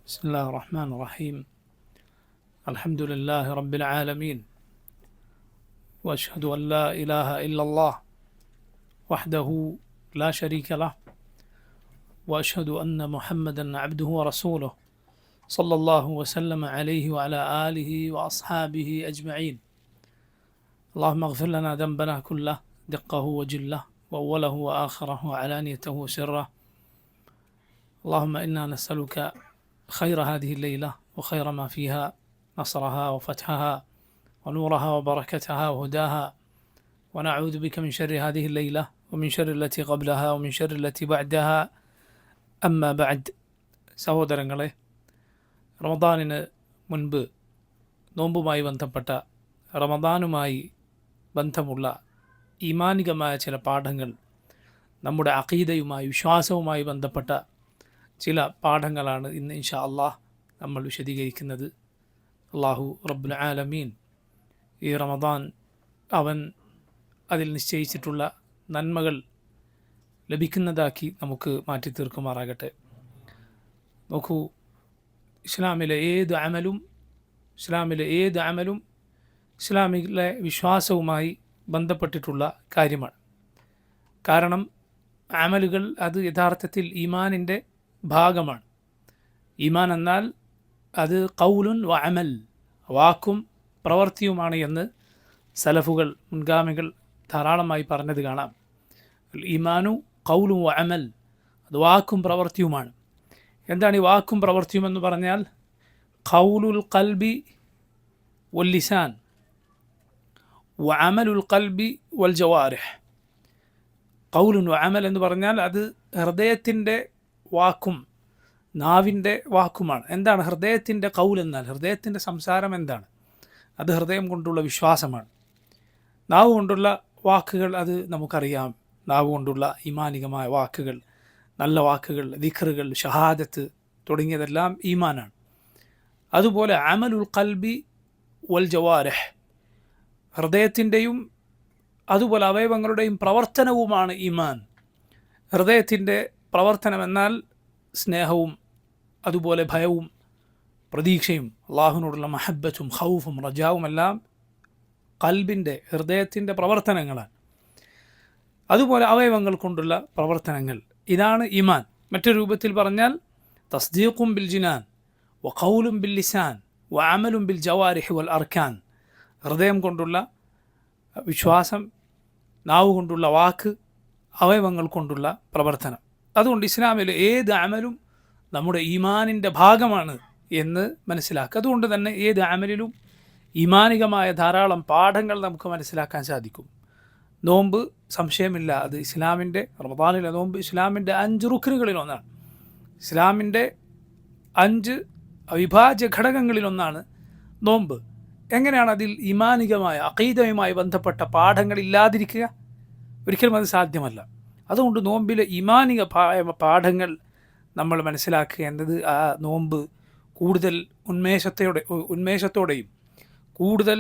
بسم الله الرحمن الرحيم. الحمد لله رب العالمين، وأشهد أن لا إله إلا الله وحده لا شريك له، وأشهد أن محمدا عبده ورسوله صلى الله وسلم عليه وعلى آله وأصحابه أجمعين. اللهم اغفر لنا ذنبنا كله دقه وجله وأوله وآخره وعلانيته وسره. اللهم إنا نسألك خير هذه الليلة وخير ما فيها، نصرها وفتحها ونورها وبركتها وهداها، ونعوذ بك من شر هذه الليلة ومن شر التي قبلها ومن شر التي بعدها. أما بعد. സഹോദരങ്ങളെ, റമദാനിന് മുൻപ് നോമ്പുമായി ബന്ധപ്പെട്ട, റമദാനുമായി ബന്ധമുള്ള ഈമാനികമായ ചില പാഠങ്ങൾ, നമ്മുടെ അഖീദയുമായി വിശ്വാസവുമായി ബന്ധപ്പെട്ട ചില പാഠങ്ങളാണ് ഇന്ന് ഇൻഷാ അള്ളാഹ് നമ്മൾ വിശദീകരിക്കുന്നത്. അള്ളാഹു റബ്ബുൽ ആലമീൻ ഈ റമദാൻ അവൻ അതിൽ നിശ്ചയിച്ചിട്ടുള്ള നന്മകൾ ലഭിക്കുന്നതാക്കി നമുക്ക് മാറ്റി തീർക്കുമാറാകട്ടെ. നോക്കൂ, ഇസ്ലാമിലെ ഏത് അമലും ഇസ്ലാമിലെ വിശ്വാസവുമായി ബന്ധപ്പെട്ടിട്ടുള്ള കാര്യമാണ്. കാരണം അമലുകൾ അത് യഥാർത്ഥത്തിൽ ഈമാനിൻ്റെ ഭാഗമാണ്. ഈമാൻ എന്നാൽ അത് ഖൗലുൻ വ അമൽ, വാക്കും പ്രവൃത്തിയുമാണ് എന്ന് സലഫുകൾ, മുൻഗാമികൾ ധാരാളമായി പറഞ്ഞത് കാണാം. ഈമാനു ഖൗലും വ അമൽ, അത് വാക്കും പ്രവൃത്തിയുമാണ്. എന്താണ് ഈ വാക്കും പ്രവൃത്തിയും എന്ന് പറഞ്ഞാൽ? ഖൗലുൽ ഖൽബി വൽ ലിസാൻ വ അമലുൽ ഖൽബി വൽ ജവാരിഹ്. ഖൗലുൻ വ അമൽ എന്ന് പറഞ്ഞാൽ അത് ഹൃദയത്തിൻ്റെ വാക്കും നാവിൻ്റെ വാക്കുമാണ്. എന്താണ് ഹൃദയത്തിൻ്റെ ഖൗൽ എന്നാൽ? ഹൃദയത്തിൻ്റെ സംസാരം എന്താണ്? അത് ഹൃദയം കൊണ്ടുള്ള വിശ്വാസമാണ്. നാവ് കൊണ്ടുള്ള വാക്കുകൾ അത് നമുക്കറിയാം. നാവ് കൊണ്ടുള്ള ഈമാനികമായ വാക്കുകൾ, നല്ല വാക്കുകൾ, ദിക്റുകൾ, ഷഹാദത്ത് തുടങ്ങിയതെല്ലാം ഈമാനാണ്. അതുപോലെ അമലുൽ ഖൽബി വൽ ജവാരിഹ്, ഹൃദയത്തിൻ്റെയും അതുപോലെ അവയവങ്ങളുടെയും പ്രവർത്തനവുമാണ് ഈമാൻ. ഹൃദയത്തിൻ്റെ പ്രവർത്തനം എന്നാൽ സ്നേഹവും അതുപോലെ ഭയവും പ്രതീക്ഷയും അള്ളാഹുവിനോടുള്ള മഹബ്ബത്തും ഖൗഫും റജാവും എല്ലാം ഖൽബിൻ്റെ, ഹൃദയത്തിൻ്റെ പ്രവർത്തനങ്ങളാണ്. അതുപോലെ അവയവങ്ങൾ കൊണ്ടുള്ള പ്രവർത്തനങ്ങൾ, ഇതാണ് ഈമാൻ. മറ്റൊരു രൂപത്തിൽ പറഞ്ഞാൽ തസ്ദീഖും ബിൽ ജിനാൻ വ ഖൗലും ബിൽ ലിസാൻ വ അമലും ബിൽ ജവാരിഹി വൽ അർക്കാൻ. ഹൃദയം കൊണ്ടുള്ള വിശ്വാസം, നാവ് കൊണ്ടുള്ള വാക്ക്, അവയവങ്ങൾ കൊണ്ടുള്ള പ്രവർത്തനം. അതുകൊണ്ട് ഇസ്ലാമിലെ ഏത് അമലും നമ്മുടെ ഈമാനിൻ്റെ ഭാഗമാണ് എന്ന് മനസ്സിലാക്കുക. അതുകൊണ്ട് തന്നെ ഏത് അമലിലും ഈമാനികമായ ധാരാളം പാഠങ്ങൾ നമുക്ക് മനസ്സിലാക്കാൻ സാധിക്കും. നോമ്പ് സംശയമില്ല, അത് ഇസ്ലാമിൻ്റെ, റമദാനിലെ നോമ്പ് ഇസ്ലാമിൻ്റെ 5 റുക്നുകളിലൊന്നാണ്. ഇസ്ലാമിൻ്റെ 5 അവിഭാജ്യ ഘടകങ്ങളിലൊന്നാണ് നോമ്പ്. എങ്ങനെയാണ് അതിൽ ഈമാനികമായ അഖീദയുമായി ബന്ധപ്പെട്ട പാഠങ്ങൾ ഇല്ലാതിരിക്കുക? ഒരിക്കലും അത് സാധ്യമല്ല. അതുകൊണ്ട് നോമ്പിലെ ഈമാനിക പാഠങ്ങൾ നമ്മൾ മനസ്സിലാക്കുക എന്നത് ആ നോമ്പ് കൂടുതൽ ഉന്മേഷത്തോടെയും കൂടുതൽ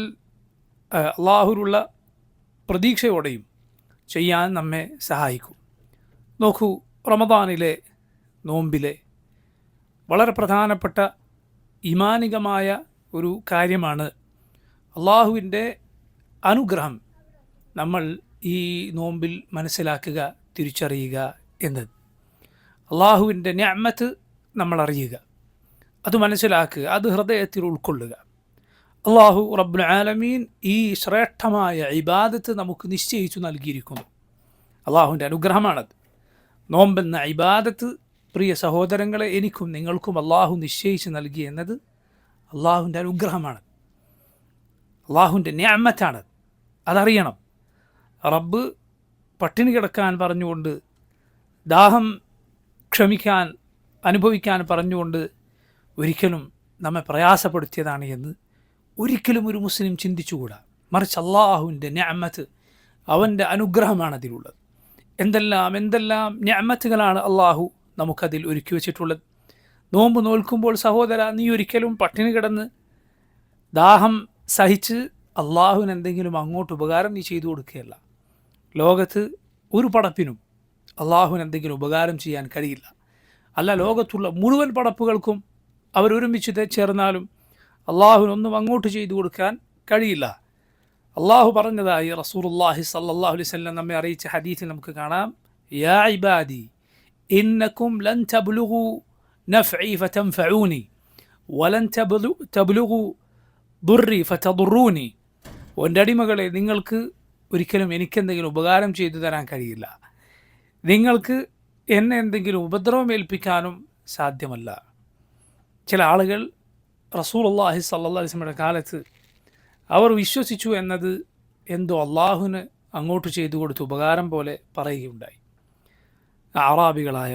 അള്ളാഹുവിലുള്ള പ്രതീക്ഷയോടെയും ചെയ്യാൻ നമ്മെ സഹായിക്കും. നോക്കൂ, റമദാനിലെ നോമ്പിലെ വളരെ പ്രധാനപ്പെട്ട ഈമാനികമായ ഒരു കാര്യമാണ് അള്ളാഹുവിൻ്റെ അനുഗ്രഹം നമ്മൾ ഈ നോമ്പിൽ മനസ്സിലാക്കുക, തിരിച്ചറിയുക എന്നത്. അള്ളാഹുവിൻ്റെ നിഅമത്ത് നമ്മൾ അറിയുക, അത് മനസ്സിലാക്കുക, അത് ഹൃദയത്തിൽ ഉൾക്കൊള്ളുക. അള്ളാഹു റബ്ബുൽ ആലമീൻ ഈ ശ്രേഷ്ഠമായ ഇബാദത്ത് നമുക്ക് നിശ്ചയിച്ചു നൽകിയിരിക്കുന്നു. അള്ളാഹുവിൻ്റെ അനുഗ്രഹമാണത്. നോമ്പെന്ന ഇബാദത്ത്, പ്രിയ സഹോദരങ്ങളെ, എനിക്കും നിങ്ങൾക്കും അള്ളാഹു നിശ്ചയിച്ച് നൽകി എന്നത് അള്ളാഹുവിൻ്റെ അനുഗ്രഹമാണ്, അള്ളാഹുവിൻ്റെ നിഅമത്താണത്. അതറിയണം. റബ്ബ് പട്ടിണി കിടക്കാൻ പറഞ്ഞുകൊണ്ട്, ദാഹം ക്ഷമിക്കാൻ, അനുഭവിക്കാൻ പറഞ്ഞുകൊണ്ട് ഒരിക്കലും നമ്മെ പ്രയാസപ്പെടുത്തിയതാണ് എന്ന് ഒരിക്കലും ഒരു മുസ്ലിം ചിന്തിച്ചുകൂടാ. മറിച്ച് അള്ളാഹുവിൻ്റെ നിഅമത്ത്, അവൻ്റെ അനുഗ്രഹമാണ് അതിലുള്ളത്. എന്തെല്ലാം നിഅമത്തുകളാണ് അള്ളാഹു നമുക്കതിൽ ഒരുക്കി വച്ചിട്ടുള്ളത്. നോമ്പ് നോൽക്കുമ്പോൾ സഹോദര, നീ ഒരിക്കലും പട്ടിണി കിടന്ന് ദാഹം സഹിച്ച് അള്ളാഹുവിന് എന്തെങ്കിലും അങ്ങോട്ട് ഉപകാരം നീ ചെയ്തു കൊടുക്കുകയല്ല. ലോകത്ത് ഒരു പടപ്പിനും അള്ളാഹുവിന് എന്തെങ്കിലും ഉപകാരം ചെയ്യാൻ കഴിയില്ല. അല്ല, ലോകത്തുള്ള മുഴുവൻ പടപ്പുകൾക്കും അവരൊരുമിച്ച് ചേർന്നാലും അള്ളാഹുവിനൊന്നും അങ്ങോട്ട് ചെയ്തു കൊടുക്കാൻ കഴിയില്ല. അള്ളാഹു പറഞ്ഞതായി റസൂലുള്ളാഹി സ്വല്ലല്ലാഹു അലൈഹി വസല്ലം നമ്മെ അറിയിച്ച ഹദീസിൽ നമുക്ക് കാണാം, യാ ഇബാദി ഇന്നകും ലൻ തബ്ലുഗു നഫ്ഇ ഫതൻഫഊനി വലൻ തബ്ലുഗു ദുർരി ഫതദുറൂനി. എൻ്റെ അടിമകളെ, നിങ്ങൾക്ക് ഒരിക്കലും എനിക്കെന്തെങ്കിലും ഉപകാരം ചെയ്തു തരാൻ കഴിയില്ല, നിങ്ങൾക്ക് എന്നെ എന്തെങ്കിലും ഉപദ്രവം ഏൽപ്പിക്കാനും സാധ്യമല്ല. ചില ആളുകൾ റസൂലുള്ളാഹി സ്വല്ലല്ലാഹു അലൈഹി വസല്ലമയുടെ കാലത്ത് അവർ വിശ്വസിച്ചു എന്നത് എന്തോ അള്ളാഹുവിന് അങ്ങോട്ട് ചെയ്തു കൊടുത്ത ഉപകാരം പോലെ പറയുകയുണ്ടായി. അറാബികളായ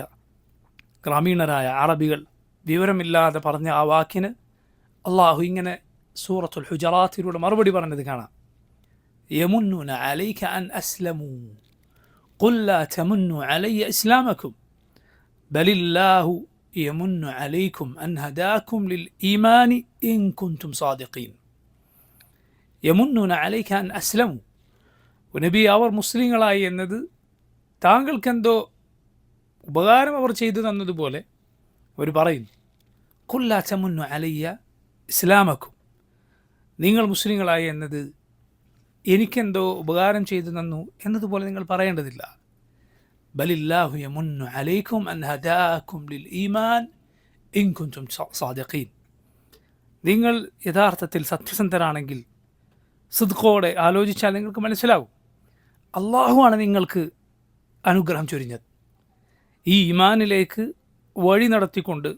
ഗ്രാമീണരായ അറബികൾ വിവരമില്ലാതെ പറഞ്ഞ ആ വാക്കിന് അള്ളാഹു ഇങ്ങനെ സൂറത്തുൽ ഹുജറാത്തിലൂടെ മറുപടി പറഞ്ഞത് കാണാം, യമുന്നൂന അലൈക അൻ അസ്ലമൂ ഖുൽ ലാ തമുന്നു അലയ്യ ഇസ്ലാമക്കും ബലില്ലാഹു യമുന്നു അലൈക്കും അൻ ഹദാക്കും ലിൽ ഈമാനി ഇൻ കുൻതും സാദിഖീൻ. യമുന്നൂന അലൈക അൻ അസ്ലമു, നബി അവർ മുസ്ലിങ്ങളായി എന്നത് താങ്കൾക്കെന്തോ ഉപകാരം അവർ ചെയ്തു തന്നതുപോലെ അവർ പറയുന്നു. ഖുൽ ലാ തമുന്നു അലയ്യ ഇസ്ലാമക്കും, നിങ്ങൾ മുസ്ലിങ്ങളായി എന്നത് എനിക്കെന്തോ ഉപകാരം ചെയ്തു തന്നു എന്നതുപോലെ നിങ്ങൾ പറയേണ്ടതില്ല. ബലില്ലാഹു യമുന്നു അലൈക്കും അൻ ഹദാക്കും ലിൽ ഈമാൻ ഇൻ കുൻതും സാദിഖീൻ. നിങ്ങൾ യഥാർത്ഥത്തിൽ സത്യസന്ധരാണെങ്കിൽ സിദ്ഖോടെ ആലോചിച്ചാൽ നിങ്ങൾക്ക് മനസ്സിലാവും, അള്ളാഹുവാണ് നിങ്ങൾക്ക് അനുഗ്രഹം ചൊരിഞ്ഞത്. ഈ ഈമാനിലേക്ക് വഴി നടത്തിക്കൊണ്ട്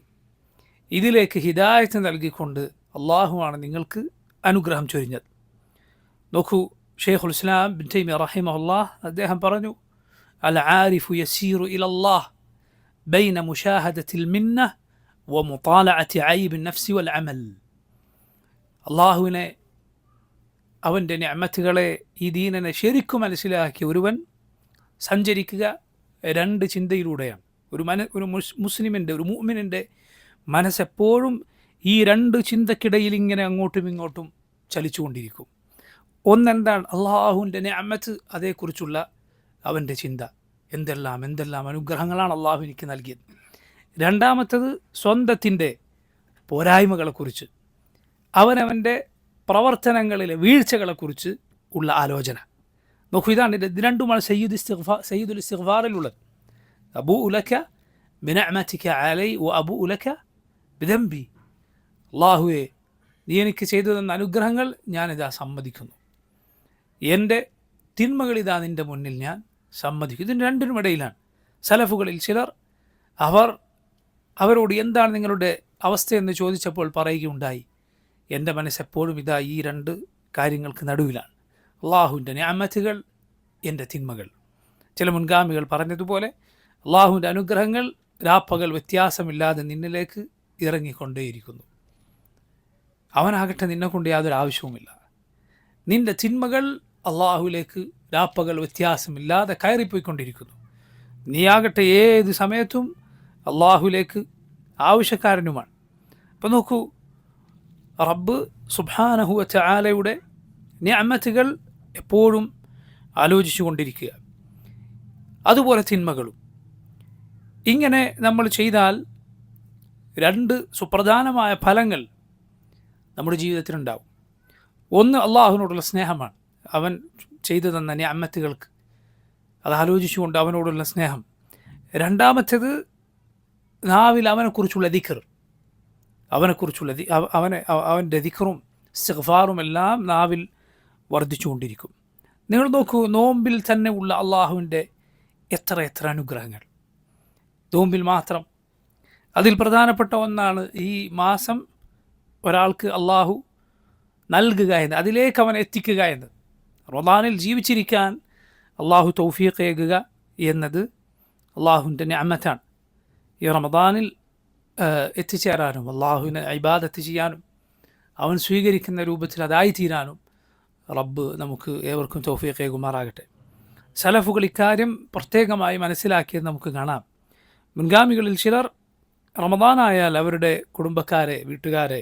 ഇതിലേക്ക് ഹിദായത്ത് നൽകിക്കൊണ്ട് അള്ളാഹുവാണ് നിങ്ങൾക്ക് അനുഗ്രഹം ചൊരിഞ്ഞത്. നോക്കൂ, ഷെയ്ഖുൽ ഇസ്ലാം ഇബ്നു തൈമിയ്യ റഹിമഹുല്ലാഹ് അദ്ദേഹം പറഞ്ഞു, അൽ ആരിഫു യസീറു ഇലല്ലാഹ് ബൈന മുശാഹദത്തിൽ മിന്ന വ മുതാലഅത്തി ഐബിൻ നഫ്സി വൽ അമൽ. അള്ളാഹുവിനെ, അവൻ്റെ നിഅമത്തുകളെ, ഈ ദീനിനെ ശരിക്കും മനസ്സിലാക്കി ഒരുവൻ സഞ്ചരിക്കുക രണ്ട് ചിന്തയിലൂടെയാണ്. ഒരു മുസ്ലിമിൻ്റെ, ഒരു മുഅ്മിനിൻ്റെ മനസ്സെപ്പോഴും ഈ രണ്ട് ചിന്തക്കിടയിൽ ഇങ്ങനെ അങ്ങോട്ടും ഇങ്ങോട്ടും ചലിച്ചുകൊണ്ടിരിക്കും. ഒന്നെന്താണ്? അള്ളാഹുവിൻ്റെ നിഅമത്ത്, അതേക്കുറിച്ചുള്ള അവൻ്റെ ചിന്ത, എന്തെല്ലാം അനുഗ്രഹങ്ങളാണ് അള്ളാഹു എനിക്ക് നൽകിയത്. രണ്ടാമത്തത് സ്വന്തത്തിൻ്റെ പോരായ്മകളെക്കുറിച്ച്, അവനവൻ്റെ പ്രവർത്തനങ്ങളിലെ വീഴ്ചകളെക്കുറിച്ച് ഉള്ള ആലോചന. നോക്കൂ, ഇത് രണ്ടുമാണ് സയ്യിദുൽ ഇസ്തിഗ്ഫാറിലുള്ളത്. അബൂഉ ലക ബിനിഅമതിക അലൈ വ അബൂഉ ലക ബിദംബി. അല്ലാഹുവേ, നീ എനിക്ക് ചെയ്തു തന്ന അനുഗ്രഹങ്ങൾ ഞാനിതാ സമ്മതിക്കുന്നു, എൻ്റെ തിന്മകളിതാ നിൻ്റെ മുന്നിൽ ഞാൻ സമ്മതിക്കും. ഇതിന് രണ്ടിനും ഇടയിലാണ്. സലഫുകളിൽ ചിലർ അവരോട് എന്താണ് നിങ്ങളുടെ അവസ്ഥയെന്ന് ചോദിച്ചപ്പോൾ പറയുകയുണ്ടായി, എൻ്റെ മനസ്സെപ്പോഴും ഇതാ ഈ രണ്ട് കാര്യങ്ങൾക്ക് നടുവിലാണ്, അള്ളാഹുവിൻ്റെ നിഅമത്തുകൾ, എൻ്റെ തിന്മകൾ. ചില മുൻഗാമികൾ പറഞ്ഞതുപോലെ അള്ളാഹുവിൻ്റെ അനുഗ്രഹങ്ങൾ രാപ്പകൽ വ്യത്യാസമില്ലാതെ നിന്നിലേക്ക് ഇറങ്ങിക്കൊണ്ടേയിരിക്കുന്നു. അവനാകട്ടെ നിന്നെക്കൊണ്ട് യാതൊരു ആവശ്യവുമില്ല. നിൻ്റെ തിന്മകൾ അള്ളാഹുവിലേക്ക് രാപ്പകൽ വ്യത്യാസമില്ലാതെ കയറിപ്പോയിക്കൊണ്ടിരിക്കുന്നു. നീയാകട്ടെ ഏത് സമയത്തും അള്ളാഹുവിലേക്ക് ആവശ്യക്കാരനുമാണ്. അപ്പം നോക്കൂ, റബ്ബ് സുബ്ഹാനഹു വ തആലയുടെ നിഅമത്തുകൾ എപ്പോഴും ആലോചിച്ചു കൊണ്ടിരിക്കുക, അതുപോലെ തിന്മകളും. ഇങ്ങനെ നമ്മൾ ചെയ്താൽ രണ്ട് സുപ്രധാനമായ ഫലങ്ങൾ നമ്മുടെ ജീവിതത്തിലുണ്ടാവും. ഒന്ന്, അള്ളാഹുവിനോടുള്ള സ്നേഹമാണ്. അവൻ ചെയ്തു തന്ന നിഅമത്തുകൾക്ക് അത് ആലോചിച്ചുകൊണ്ട് അവനോടുള്ള സ്നേഹം. രണ്ടാമത്തേത്, നാവിൽ അവനെക്കുറിച്ചുള്ള ദിക്ർ, അവൻ്റെ ദിക്റും ഇസ്തിഗ്ഫാറും എല്ലാം നാവിൽ വർദ്ധിച്ചുകൊണ്ടിരിക്കും. നിങ്ങൾ നോക്കൂ, നോമ്പിൽ തന്നെ ഉള്ള അള്ളാഹുവിൻ്റെ എത്ര അനുഗ്രഹങ്ങൾ. നോമ്പിൽ മാത്രം. അതിൽ പ്രധാനപ്പെട്ട ഒന്നാണ് ഈ മാസം ഒരാൾക്ക് അള്ളാഹു നൽകുക എന്ന്, അതിലേക്ക് അവൻ എത്തിക്കുക എന്ന്. റമദാനിൽ ജീവിച്ചിരിക്കാൻ അള്ളാഹു തൗഫീഖ് ഏകുക എന്നത് അള്ളാഹുവിൻ്റെ നിഅമത്താണ്. ഈ റമദാനിൽ എത്തിച്ചേരാനും അള്ളാഹുവിനെ ഇബാദത്ത് ചെയ്യാനും അവൻ സ്വീകരിക്കുന്ന രൂപത്തിൽ അതായിത്തീരാനും റബ്ബ് നമുക്ക് ഏവർക്കും തൗഫീഖ് ഏകുമാറാകട്ടെ. സലഫുകൾ ഇക്കാര്യം പ്രത്യേകമായി മനസ്സിലാക്കിയത് നമുക്ക് കാണാം. മുൻഗാമികളിൽ ചിലർ റമദാനായാൽ അവരുടെ കുടുംബക്കാരെ, വീട്ടുകാരെ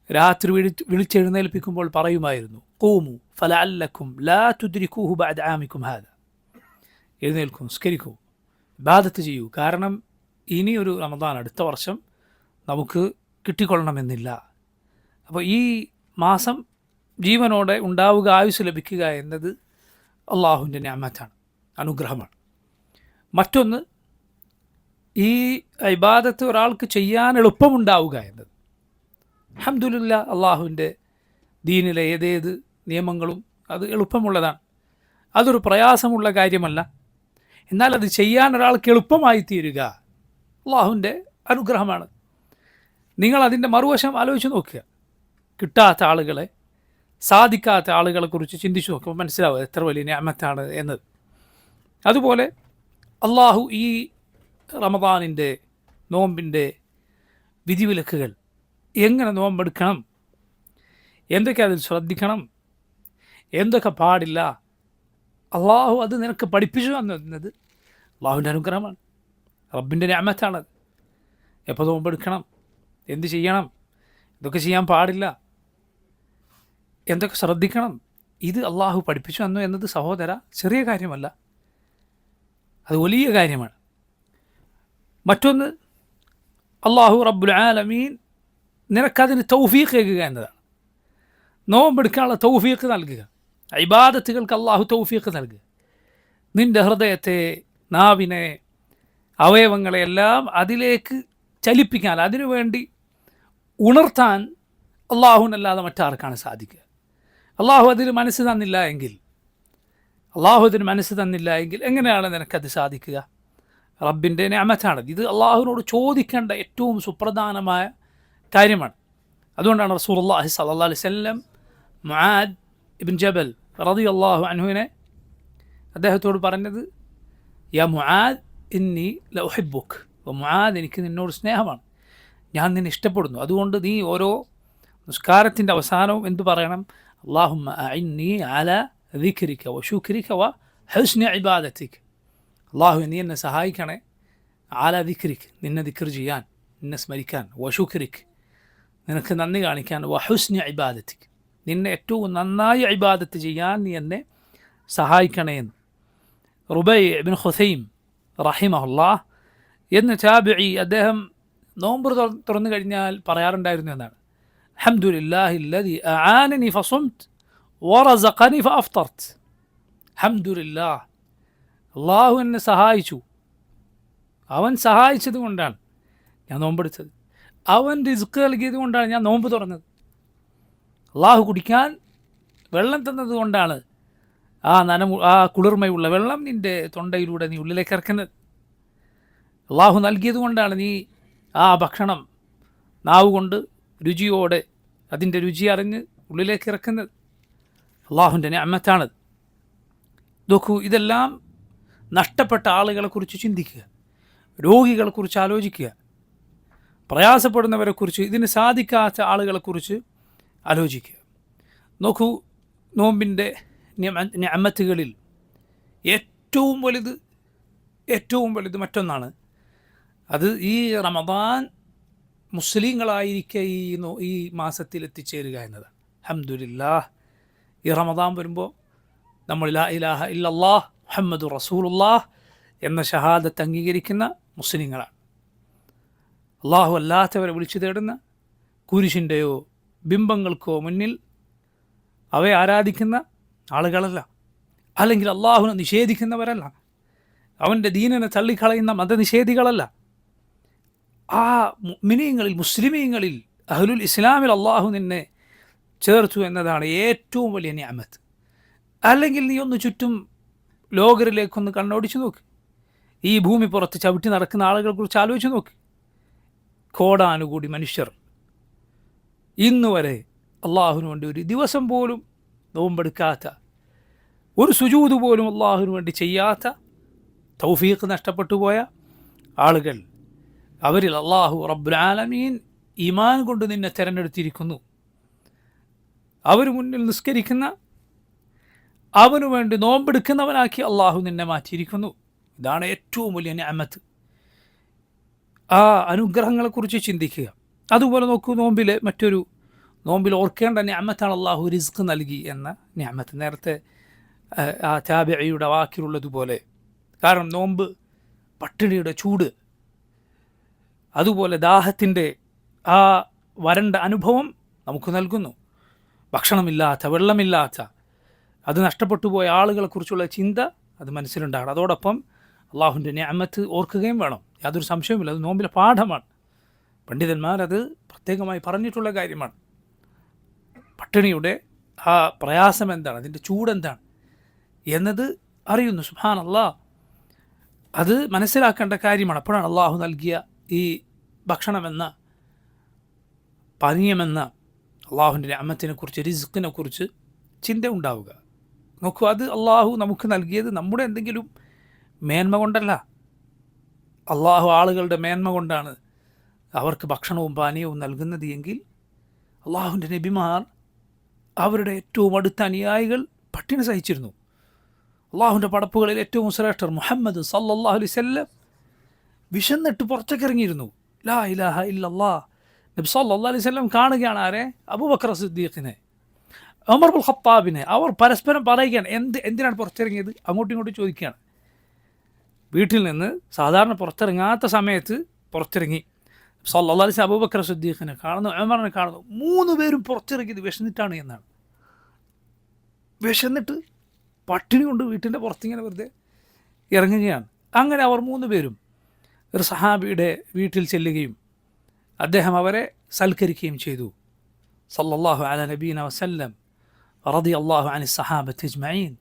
രാത്രി വിളിച്ചെഴുന്നേൽപ്പിക്കുമ്പോൾ പറയുമായിരുന്നു, ഖൂമു ഫലഅല്ലക്കും ലാ തുദ്രികൂഹു ബഅദ ആമിക്കും ഹാദ. എഴുന്നേൽക്കൂ, നിസ്കരിക്കൂ, ഇബാദത്ത് ചെയ്യൂ, കാരണം ഇനിയൊരു റമദാൻ, അടുത്ത വർഷം നമുക്ക് കിട്ടിക്കൊള്ളണമെന്നില്ല. അപ്പോൾ ഈ മാസം ജീവനോടെ ഉണ്ടാവുക, ആയുസ് ലഭിക്കുക എന്നത് അള്ളാഹുവിൻ്റെ നിഅമത്താണ്, അനുഗ്രഹമാണ്. മറ്റൊന്ന്, ഈ ഇബാദത്ത് ഒരാൾക്ക് ചെയ്യാൻ എളുപ്പമുണ്ടാവുക എന്നത്. അൽഹംദുലില്ലാഹ്, അള്ളാഹുവിൻ്റെ ദീനിലെ ഏതേത് നിയമങ്ങളും അത് എളുപ്പമുള്ളതാണ്, അതൊരു പ്രയാസമുള്ള കാര്യമല്ല. എന്നാൽ അത് ചെയ്യാൻ ഒരാൾക്ക് എളുപ്പമായി തീരുക അള്ളാഹുവിൻ്റെ അനുഗ്രഹമാണ്. നിങ്ങൾ അതിൻ്റെ മറുവശം ആലോചിച്ച് നോക്കുക. കിട്ടാത്ത ആളുകളെ, സാധിക്കാത്ത ആളുകളെക്കുറിച്ച് ചിന്തിച്ചു നോക്കുമ്പോൾ മനസ്സിലാവുക എത്ര വലിയ നിഅമത്താണ് എന്നത്. അതുപോലെ അള്ളാഹു ഈ റമദാനിൻ്റെ നോമ്പിൻ്റെ വിധിവിലക്കുകൾ, എങ്ങനെ നോമ്പെടുക്കണം, എന്തൊക്കെ അതിൽ ശ്രദ്ധിക്കണം, എന്തൊക്കെ പാടില്ല, അള്ളാഹു അത് നിനക്ക് പഠിപ്പിച്ചു എന്നത് അള്ളാഹുവിൻ്റെ അനുഗ്രഹമാണ്, റബ്ബിൻ്റെ നിഅമത്താണത്. എപ്പോൾ നോമ്പെടുക്കണം, എന്ത് ചെയ്യണം, ഇതൊക്കെ ചെയ്യാൻ പാടില്ല, എന്തൊക്കെ ശ്രദ്ധിക്കണം, ഇത് അള്ളാഹു പഠിപ്പിച്ചു തന്നു എന്നത് സഹോദര ചെറിയ കാര്യമല്ല, അത് വലിയ കാര്യമാണ്. മറ്റൊന്ന്, അള്ളാഹു റബ്ബുൽ ആലമീൻ നിനക്കതിന് തൗഫീഖ് നൽകുക എന്നതാണ്. നോമ്പെടുക്കാനുള്ള തൗഫീഖ് നൽകുക, ഇബാദത്തുകൾക്ക് അള്ളാഹു തൗഫീഖ് നൽകുക. നിൻ്റെ ഹൃദയത്തെ, നാവിനെ, അവയവങ്ങളെയെല്ലാം അതിലേക്ക് ചലിപ്പിക്കാൻ, അതിനുവേണ്ടി ഉണർത്താൻ അള്ളാഹുവിനല്ലാതെ മറ്റാർക്കാണ് സാധിക്കുക? അള്ളാഹു അതിന് മനസ്സ് തന്നില്ല എങ്കിൽ എങ്ങനെയാണ് നിനക്കത് സാധിക്കുക? റബ്ബിൻ്റെ നിഅമത്താണത്. ഇത് അള്ളാഹുവിനോട് ചോദിക്കേണ്ട ഏറ്റവും സുപ്രധാനമായ കാര്യമാണ്. അതുകൊണ്ടാണ് റസൂലുള്ളാഹി സ്വല്ലല്ലാഹു അലൈഹി വസല്ലം മുആദ് ഇബ്ൻ ജബൽ റളിയല്ലാഹു അൻഹുവിനെ അദ്ദേഹത്തോട് പറഞ്ഞത്, യാ മുആദ് ഇന്നി ലഉഹിബ്ബുക്, മുആദ് എനിക്ക് നിന്നോട് സ്നേഹമാണ്, ഞാൻ നിന്നെ ഇഷ്ടപ്പെടുന്നു. അതുകൊണ്ട് നീ ഓരോ നിസ്കാരത്തിൻ്റെ അവസാനവും എന്തു പറയണം? അല്ലാഹുമ്മ അഇന്നി അലാ ദിക്രിക വശുക്രിക വഹുസ്നി ഇബാദതിക. അള്ളാഹു, നീ എന്നെ സഹായിക്കണേ, ആല ദിക്രിക്, നിന്നെ ദിക്ർ ചെയ്യാൻ, നിന്നെ സ്മരിക്കാൻ, വശുക്രിക്, നിനക്ക് നന്ദി കാണിക്കാൻ, വഹുസ്നി ഇബാദതിക്, നിന്നെ ഏറ്റവും നന്നായി ഇബാദത്ത് ചെയ്യാൻ നീ എന്നെ സഹായിക്കണേ എന്ന്. റുബൈ ഇബ്ൻ ഖുസൈം റഹിമഹുല്ലാഹ് എന്ന താബിഈ, അദ്ദേഹം നോമ്പ് തുറന്നു കഴിഞ്ഞാൽ പറയാറുണ്ടായിരുന്നു എന്നാണ്, അൽഹംദുലില്ലാഹി അല്ലദീ അആനനി ഫസുംത് വറസഖനി ഫഅഫ്തർത്. അൽഹംദുലില്ലാഹ്, അള്ളാഹു എന്നെ സഹായിച്ചു, അവൻ സഹായിച്ചത് കൊണ്ടാണ് ഞാൻ നോമ്പെടുത്തത്, അവൻ റിസ്ക് നൽകിയത് കൊണ്ടാണ് ഞാൻ നോമ്പ് തുറന്നത്, അള്ളാഹു കുടിക്കാൻ വെള്ളം തന്നത് കൊണ്ടാണ് ആ കുളിർമയുള്ള വെള്ളം നിൻ്റെ തൊണ്ടയിലൂടെ നീ ഉള്ളിലേക്ക് ഇറക്കുന്നത്, അള്ളാഹു നൽകിയത് കൊണ്ടാണ് നീ ആ ഭക്ഷണം നാവ് കൊണ്ട് രുചിയോടെ അതിൻ്റെ രുചി അറിഞ്ഞ് ഉള്ളിലേക്ക് ഇറക്കുന്നത്, അള്ളാഹുവിൻ്റെ നിഅമത്താണത്. നോക്കൂ, ഇതെല്ലാം നഷ്ടപ്പെട്ട ആളുകളെക്കുറിച്ച് ചിന്തിക്കുക, രോഗികളെക്കുറിച്ച് ആലോചിക്കുക, പ്രയാസപ്പെടുന്നവരെക്കുറിച്ച്, ഇതിന് സാധിക്കാത്ത ആളുകളെക്കുറിച്ച് ആലോചിക്കുക. നോക്കൂ, നോമ്പിൻ്റെ നിഅമത്തുകളിൽ ഏറ്റവും വലുത് മറ്റൊന്നാണ്. അത് ഈ റമദാൻ മുസ്ലിങ്ങളായിരിക്കെ ഈ മാസത്തിൽ എത്തിച്ചേരുക എന്നതാണ്. അൽഹംദുലില്ലാഹ്, ഈ റമദാൻ വരുമ്പോൾ നമ്മൾ ലാ ഇലാഹ ഇല്ലല്ലാഹ് മുഹമ്മദുർ റസൂലുള്ളാഹ് എന്ന ഷഹാദത്ത് അംഗീകരിക്കുന്ന മുസ്ലിങ്ങളാണ്. അള്ളാഹു അല്ലാത്തവരെ വിളിച്ചു തേടുന്ന, കുരിശിൻ്റെയോ ബിംബങ്ങൾക്കോ മുന്നിൽ അവയെ ആരാധിക്കുന്ന ആളുകളല്ല, അല്ലെങ്കിൽ അള്ളാഹുവിനെ നിഷേധിക്കുന്നവരല്ല, അവൻ്റെ ദീനിനെ തള്ളിക്കളയുന്ന മതനിഷേധികളല്ല. ആ മുഅ്മിനീങ്ങളിൽ, മുസ്ലിമീങ്ങളിൽ, അഹ്ലുൽ ഇസ്ലാമിൽ അള്ളാഹു നിന്നെ ചേർത്തു എന്നതാണ് ഏറ്റവും വലിയ നിഅമത്ത്. അല്ലെങ്കിൽ നീ ഒന്ന് ചുറ്റും ലോകരിലേക്കൊന്ന് കണ്ണോടിച്ചു നോക്ക്, ഈ ഭൂമി പുറത്ത് ചവിട്ടി നടക്കുന്ന ആളുകളെക്കുറിച്ച് ആലോചിച്ച് നോക്ക്. കോടാനുകൂടി മനുഷ്യർ ഇന്നുവരെ അള്ളാഹുവിന് വേണ്ടി ഒരു ദിവസം പോലും നോമ്പെടുക്കാത്ത, ഒരു സുജൂദ് പോലും അള്ളാഹുവിന് വേണ്ടി ചെയ്യാത്ത, തൗഫീഖ് നഷ്ടപ്പെട്ടു പോയ ആളുകൾ, അവരിൽ അള്ളാഹു റബ്ബുൽ ആലമീൻ ഈമാൻ കൊണ്ട് നിന്നെ തിരഞ്ഞെടുത്തിരിക്കുന്നു. അവർ മുന്നിൽ നിസ്കരിക്കുന്ന, അവനു വേണ്ടി നോമ്പെടുക്കുന്നവനാക്കി അള്ളാഹു നിന്നെ മാറ്റിയിരിക്കുന്നു. ഇതാണ് ഏറ്റവും വലിയ നിഅമത്ത്. ആ അനുഗ്രഹങ്ങളെക്കുറിച്ച് ചിന്തിക്കുക. അതുപോലെ നോക്കൂ, നോമ്പിൽ ഓർക്കേണ്ട നിഅമത്താണ് അള്ളാഹു റിസ്ക് നൽകി എന്ന നിഅമത്ത്. നേരത്തെ ആ താബിഈയുടെ വാക്കിലുള്ളതുപോലെ, കാരണം നോമ്പ് പട്ടിണിയുടെ ചൂട്, അതുപോലെ ദാഹത്തിൻ്റെ ആ വരണ്ട അനുഭവം നമുക്ക് നൽകുന്നു. ഭക്ഷണമില്ലാത്ത, വെള്ളമില്ലാത്ത, അത് നഷ്ടപ്പെട്ടു പോയ ആളുകളെക്കുറിച്ചുള്ള ചിന്ത അത് മനസ്സിലുണ്ടാകണം. അതോടൊപ്പം അള്ളാഹുവിൻ്റെ നിഅമത്ത് ഓർക്കുകയും വേണം. യാതൊരു സംശയവുമില്ല, അത് നോമ്പിലെ പാഠമാണ്. പണ്ഡിതന്മാരത് പ്രത്യേകമായി പറഞ്ഞിട്ടുള്ള കാര്യമാണ്. പട്ടിണിയുടെ ആ പ്രയാസം എന്താണ്, അതിൻ്റെ ചൂടെന്താണ് എന്നത് അറിയുന്നു. സുബ്ഹാനല്ലാഹ്, അത് മനസ്സിലാക്കേണ്ട കാര്യമാണ്. അപ്പോഴാണ് അള്ളാഹു നൽകിയ ഈ ഭക്ഷണമെന്ന, പാനീയമെന്ന അള്ളാഹുവിൻ്റെ നിഅമത്തിനെക്കുറിച്ച്, റിസ്ക്കിനെക്കുറിച്ച് ചിന്ത ഉണ്ടാവുക. നോക്കൂ, അത് അള്ളാഹു നമുക്ക് നൽകിയത് നമ്മുടെ എന്തെങ്കിലും മേന്മ കൊണ്ടല്ല. അള്ളാഹു ആളുകളുടെ മേന്മ കൊണ്ടാണ് അവർക്ക് ഭക്ഷണവും പാനീയവും നൽകുന്നത് എങ്കിൽ അള്ളാഹുവിൻ്റെ നബിമാർ, അവരുടെ ഏറ്റവും അടുത്ത അനുയായികൾ പട്ടിണി സഹിച്ചിരുന്നു. അള്ളാഹുവിൻ്റെ പടപ്പുകളിൽ ഏറ്റവും ശ്രേഷ്ഠർ മുഹമ്മദ് സല്ലല്ലാഹു അലൈഹി വസല്ലം വിശന്നിട്ട് പുറത്തേക്കിറങ്ങിയിരുന്നു. ലാ ഇലാഹ ഇല്ലല്ലാഹ്. നബി സല്ലല്ലാഹു അലൈഹി വസല്ലം കാണുകയാണ് ആരെ? അബൂബക്കർ സിദ്ദീഖിനെ, ഉമർ ഇബ്നുൽ ഖത്താബിനെ. അവർ പരസ്പരം പറയുകയാണ്, എന്തിനാണ് പുറത്തിറങ്ങിയത്? അങ്ങോട്ടും ഇങ്ങോട്ടും ചോദിക്കുകയാണ്. വീട്ടിൽ നിന്ന് സാധാരണ പുറത്തിറങ്ങാത്ത സമയത്ത് പുറത്തിറങ്ങി. സല്ലല്ലാഹു അലൈഹി വസല്ലം അബൂബക്കർ സിദ്ദീഖിനെ കാണുന്നു, ഉമറിനെ കാണുന്നു. 3 പേരും പുറത്തിറങ്ങിയത് വിശന്നിട്ടാണ് എന്നാണ്. വിശന്നിട്ട് പട്ടിണി കൊണ്ട് വീട്ടിൻ്റെ പുറത്തിങ്ങനെ വെറുതെ ഇറങ്ങുകയാണ്. അങ്ങനെ അവർ 3 പേരും ഒരു സഹാബിയുടെ വീട്ടിൽ ചെല്ലുകയും അദ്ദേഹം അവരെ സൽക്കരിക്കുകയും ചെയ്തു. സല്ലല്ലാഹു അലാ നബീന വസല്ലം റളിയല്ലാഹു അനി സഹാബത്തി അജ്മഈൻ.